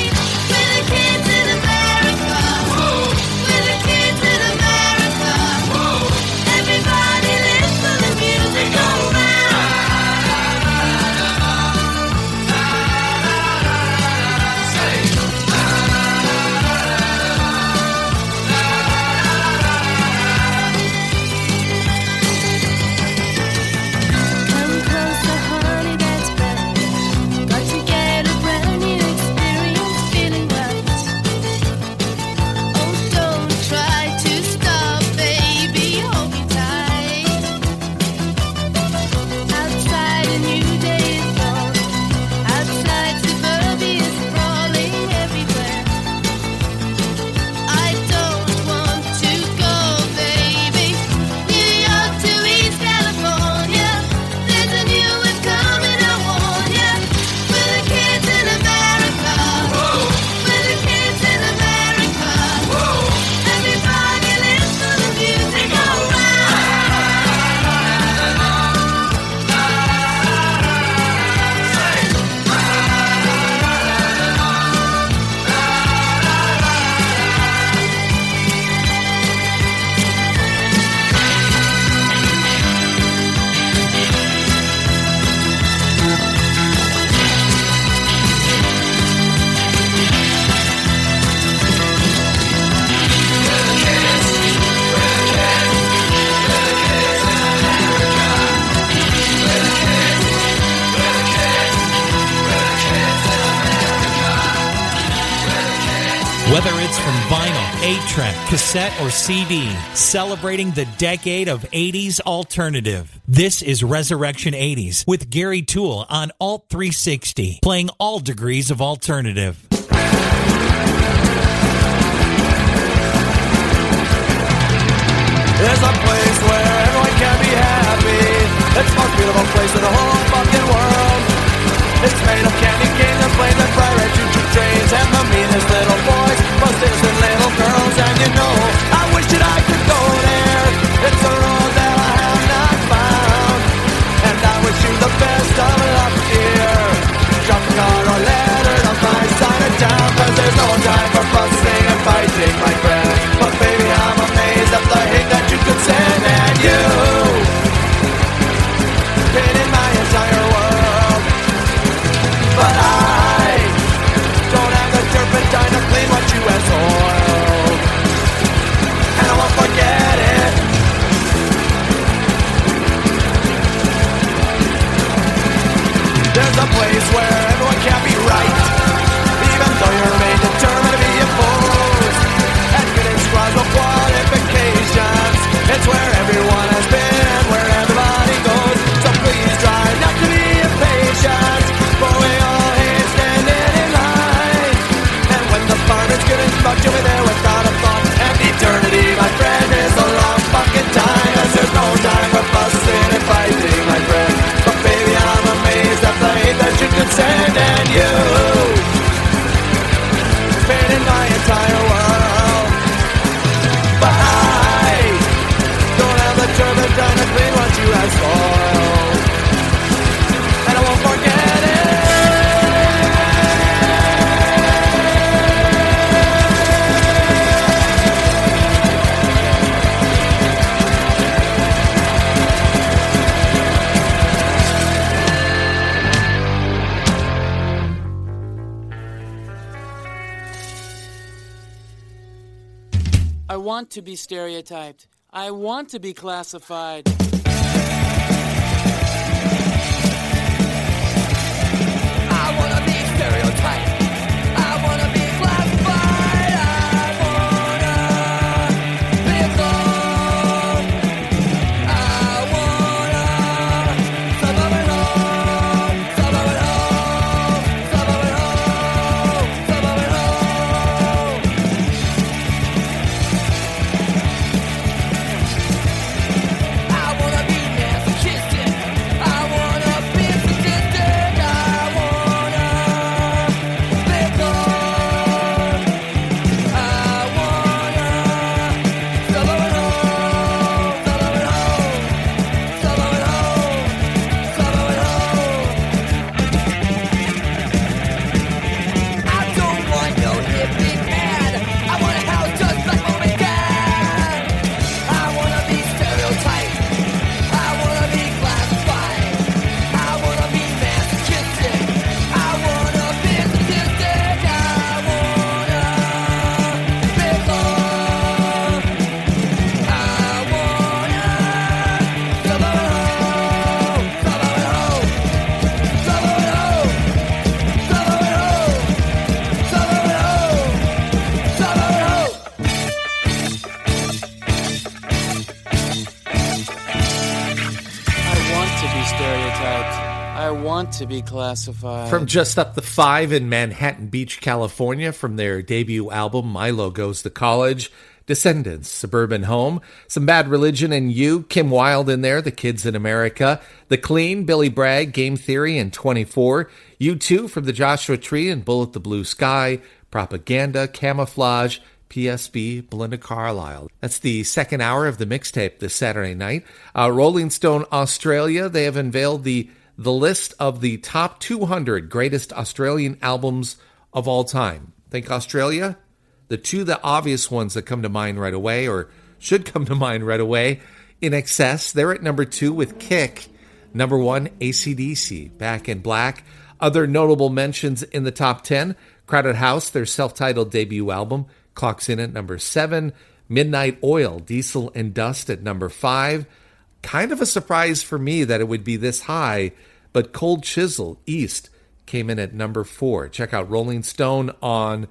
We're the kids in America. We're the kids in America. Everybody lives for the music around. Come closer, honey, that's better. Got to get a brand new experience, feeling right. Oh, don't try to stop, baby, hold me tight. Outside a new day is dawn. Outside suburbia is sprawling everywhere. I don't want to go, baby. New York to East California. There's a new wave coming, I warn ya. We're the kids in America. We're the kids in America. Everybody lives for the music around. Whether it's from vinyl, 8-track, cassette, or CD, celebrating the decade of 80s alternative. This is Resurrection 80s with Gary Toole on Alt 360, playing all degrees of alternative. There's a place where everyone can be happy. It's the most beautiful place in the whole fucking world. It's made of candy canes and planes and bright red choo-choo trains and the meanest little boys, most innocent little girls. And you know, I wish that I could go there. It's a road that I have not found. And I wish you the best of luck here. Drop a card or letter on my side of town, 'cause there's no time for fussing and fighting, my friend. But baby, I'm amazed at the hate that you could send. And you been in my entire world, but I I want to be stereotyped. I want to be classified. I wanna be stereotyped. I wanna be classified. I wanna be alone. I wanna suburban home, suburban home, suburban home, suburban home. I wanna be masochistic. I wanna be sadistic. I wanna be gone. I wanna suburban home, suburban home, suburban home, suburban home. I don't want no hippie man. I want a house just like mom and dad. I wanna be stereotyped. I wanna be classified. I wanna be masochistic. I wanna be sadistic. I wanna be alone. I wanna suburban home, suburban home, suburban home, suburban home, suburban home, suburban home. I want to be stereotyped. I want to be classified. From just up the 5 in Manhattan Beach, California, from their debut album, Milo Goes to College, Descendants, Suburban Home, Some Bad Religion and You, Kim Wilde in there, The Kids in America, The Clean, Billy Bragg, Game Theory, and 24, U2 from the Joshua Tree and Bullet the Blue Sky, Propaganda, Camouflage, PSB, Belinda Carlisle. That's the second hour of the mixtape this Saturday night. Rolling Stone Australia, they have unveiled the list of the top 200 greatest Australian albums of all time. Think Australia? The two the obvious ones that come to mind right away, or should come to mind right away, In Excess, they're at number 2 with Kick. Number 1, AC/DC, Back in Black. Other notable mentions in the top 10, Crowded House, their self-titled debut album, clocks in at number 7. Midnight Oil, Diesel and Dust at number 5. Kind of a surprise for me that it would be this high, but Cold Chisel, East, came in at number 4. Check out Rolling Stone on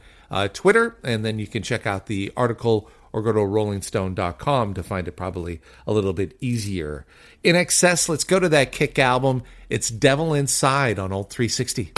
Twitter, and then you can check out the article or go to rollingstone.com to find it probably a little bit easier. In Excess, let's go to that Kick album. It's Devil Inside on Old 360.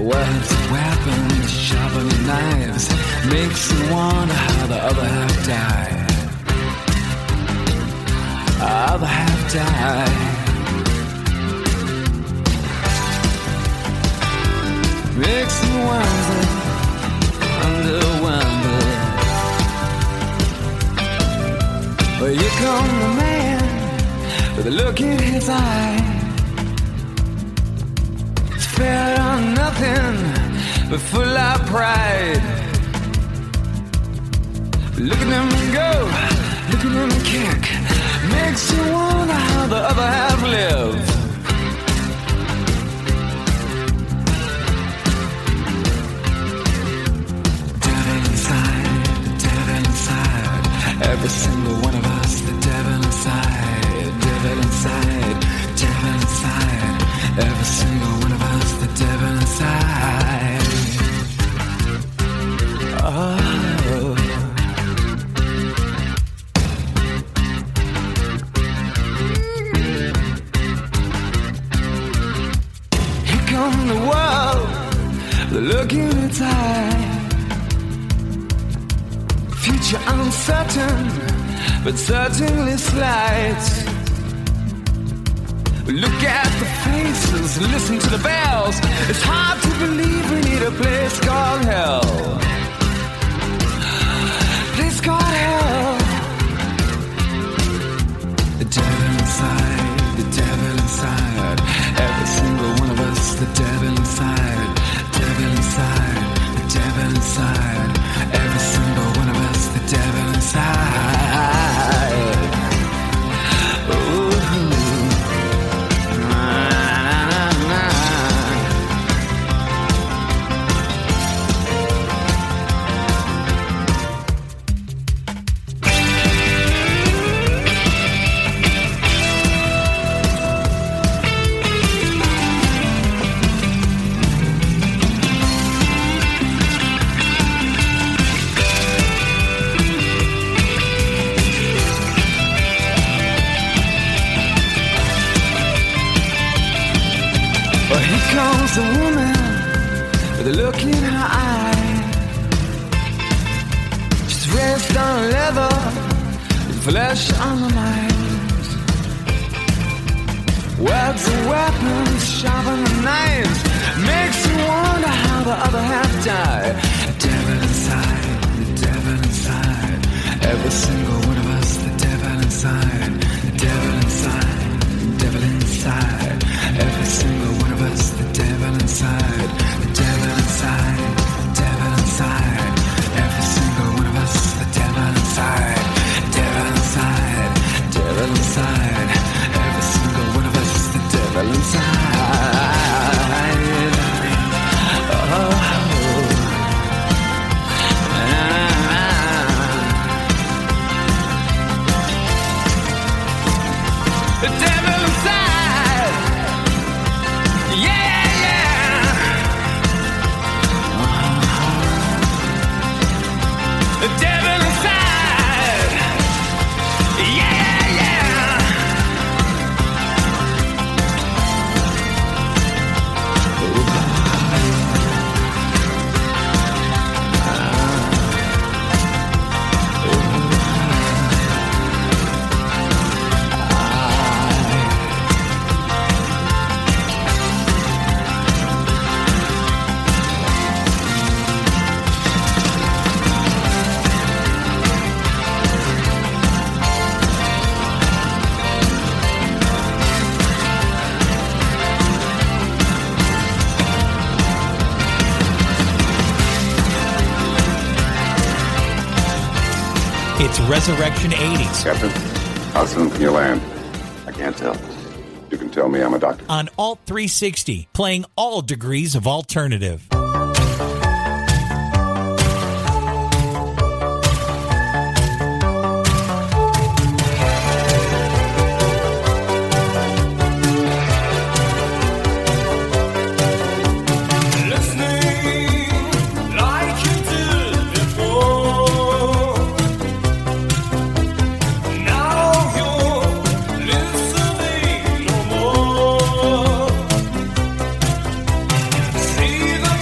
Words, weapons, sharpening knives, makes you wonder how the other half died. Other half died. Makes you wonder, wonder. Well, here come the man with a look in his eye. Fed on nothing but full of pride. Look at him go, look at him kick. Makes you wonder how the other half live. Devil inside, every single one of us. The devil inside, devil inside, devil inside, every single one of us. The devil inside. Oh. Here come the world, look in its eye. Future uncertain, but certainly slight. Look at the face voices, listen to the bells. It's hard to believe we need a place called hell. Place called hell. The devil inside, the devil inside. Every single one of us, the devil inside. Devil inside, the devil inside. Every single one of us, the devil inside. Ooh. Comes a woman with a look in her eye. She's raised on leather, with flesh on her mind. Words and weapons, sharper than knives. Makes you wonder how the other half died. The devil inside, the devil inside. Every single one of us, the devil inside. The devil inside, the devil inside. Every single one of us, the devil inside, the devil inside, the devil inside. Every single one of us, the devil inside, devil inside, devil inside. Every single one of us, the devil inside. Oh. The devil inside. Yeah, yeah. The devil inside. Yeah, yeah. It's Resurrection 80s. Captain, how soon can you land? I can't tell. You can tell me I'm a doctor. On Alt 360, playing all degrees of alternative. See the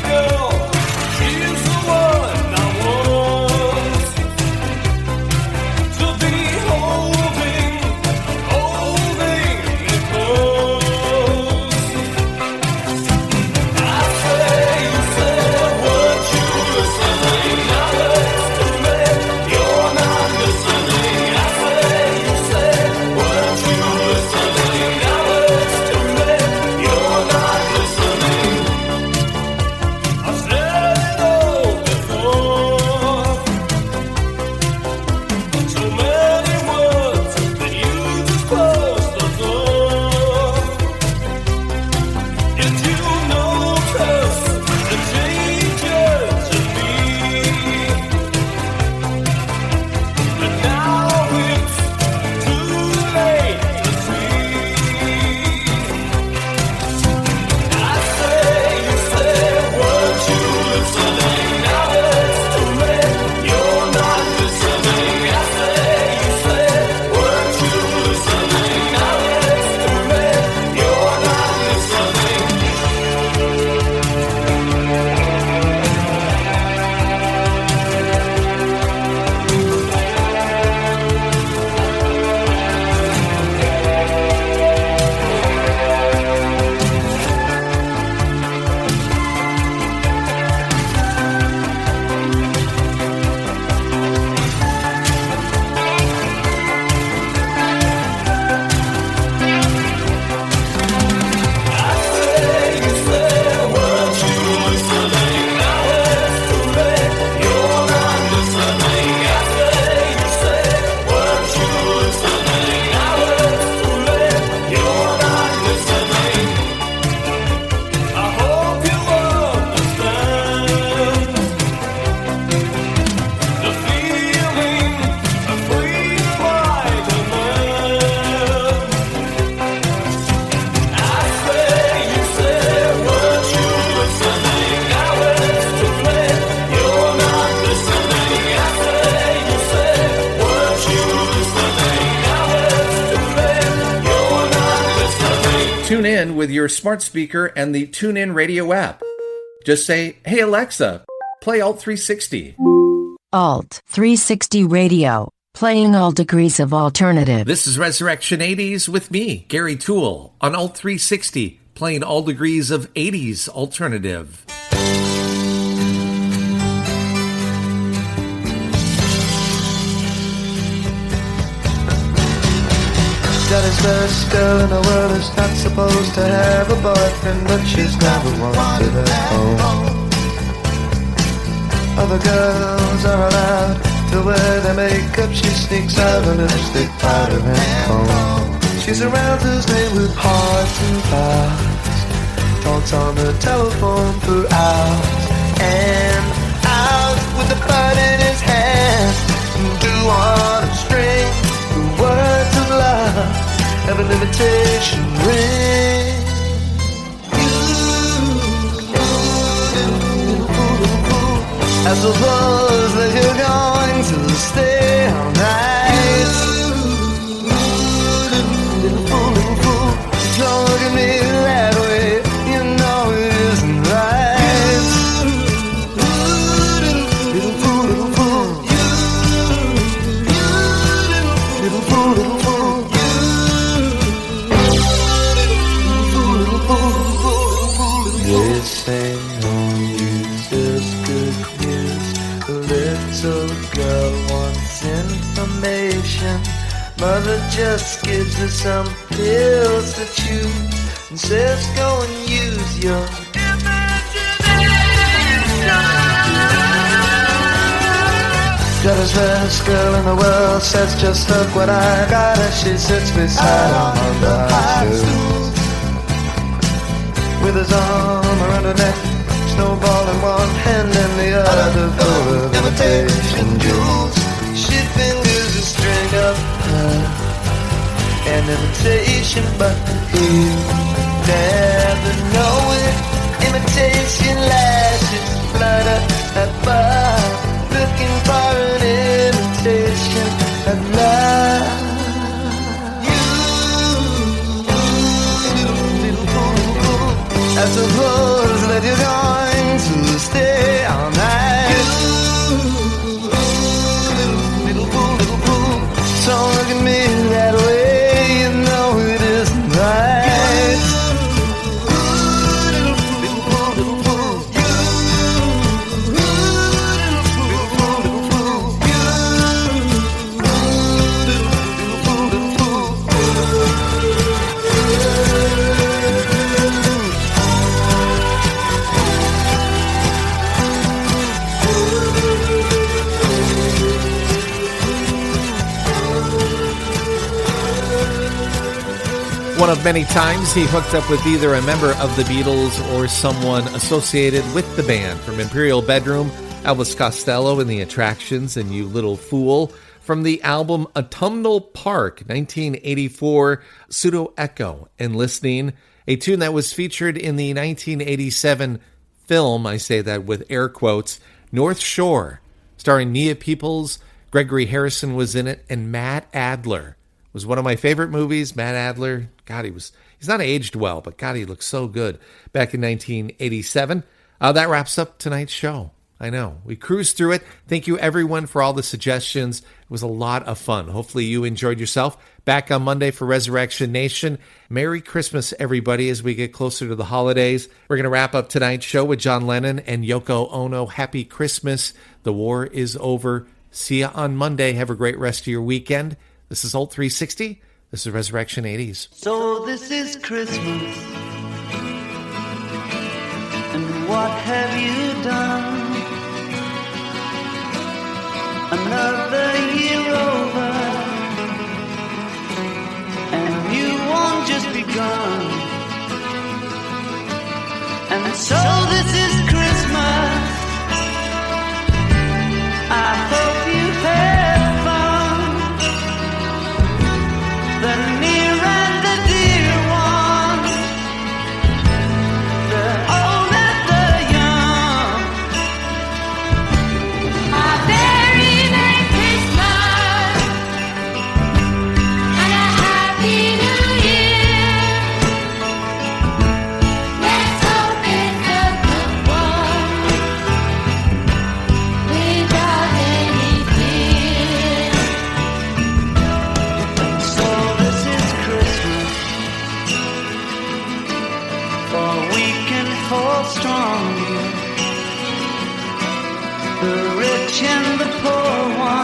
Tune in with your smart speaker and the TuneIn Radio app. Just say, "Hey Alexa, play Alt 360." Alt 360 Radio, playing all degrees of alternative. This is Resurrection 80s with me, Gary Toole, on Alt 360, playing all degrees of 80s alternative. Daddy's best girl in the world is not supposed to have a boyfriend, but she's never wanted at home. Other girls are allowed to wear their makeup. She sneaks out a lipstick powder and comb. She surrounds his name with hearts and flowers, talks on the telephone for hours and hours with the bird in his hand. Do on a string the words of love have an invitation ring. I suppose that you're going to stay all night. Little fool, don't look at me that way. You know it isn't right. Little fool, little fool. Little fool, little fool. They say no news is good news. The little girl wants information. Mother just gives her some pills to choose and says go and use your Daddy's best girl in the world says just look what I got as she sits beside him on the high stool. With his arm around her neck, snowball in one hand and the other full of imitation jewels. She fingers a string of her, an imitation, but he never know it. Imitation lashes flutter at bar, looking for an imitation at love. I suppose that you're going to stay all night. Little fool, don't look at me that way. You know it isn't right. Little fool. One of many times he hooked up with either a member of the Beatles or someone associated with the band. From Imperial Bedroom, Elvis Costello and the Attractions and You Little Fool. From the album Autumnal Park, 1984, Pseudo Echo and Listening, a tune that was featured in the 1987 film, I say that with air quotes, North Shore, starring Nia Peoples. Gregory Harrison was in it, and Matt Adler. It was one of my favorite movies. Matt Adler, God, he's not aged well, but God, he looks so good. Back in 1987. That wraps up tonight's show. I know. We cruised through it. Thank you, everyone, for all the suggestions. It was a lot of fun. Hopefully you enjoyed yourself. Back on Monday for Resurrection Nation. Merry Christmas, everybody, as we get closer to the holidays. We're going to wrap up tonight's show with John Lennon and Yoko Ono. Happy Christmas. The war is over. See you on Monday. Have a great rest of your weekend. This is Alt 360. This is Resurrection 80s. So this is Christmas, and what have you done? Another year over, and you won't just begun. And so this is Christmas. I hope you've had fun. The near and the dear ones, the old and the young. A very Merry Christmas stronger. The rich and the poor one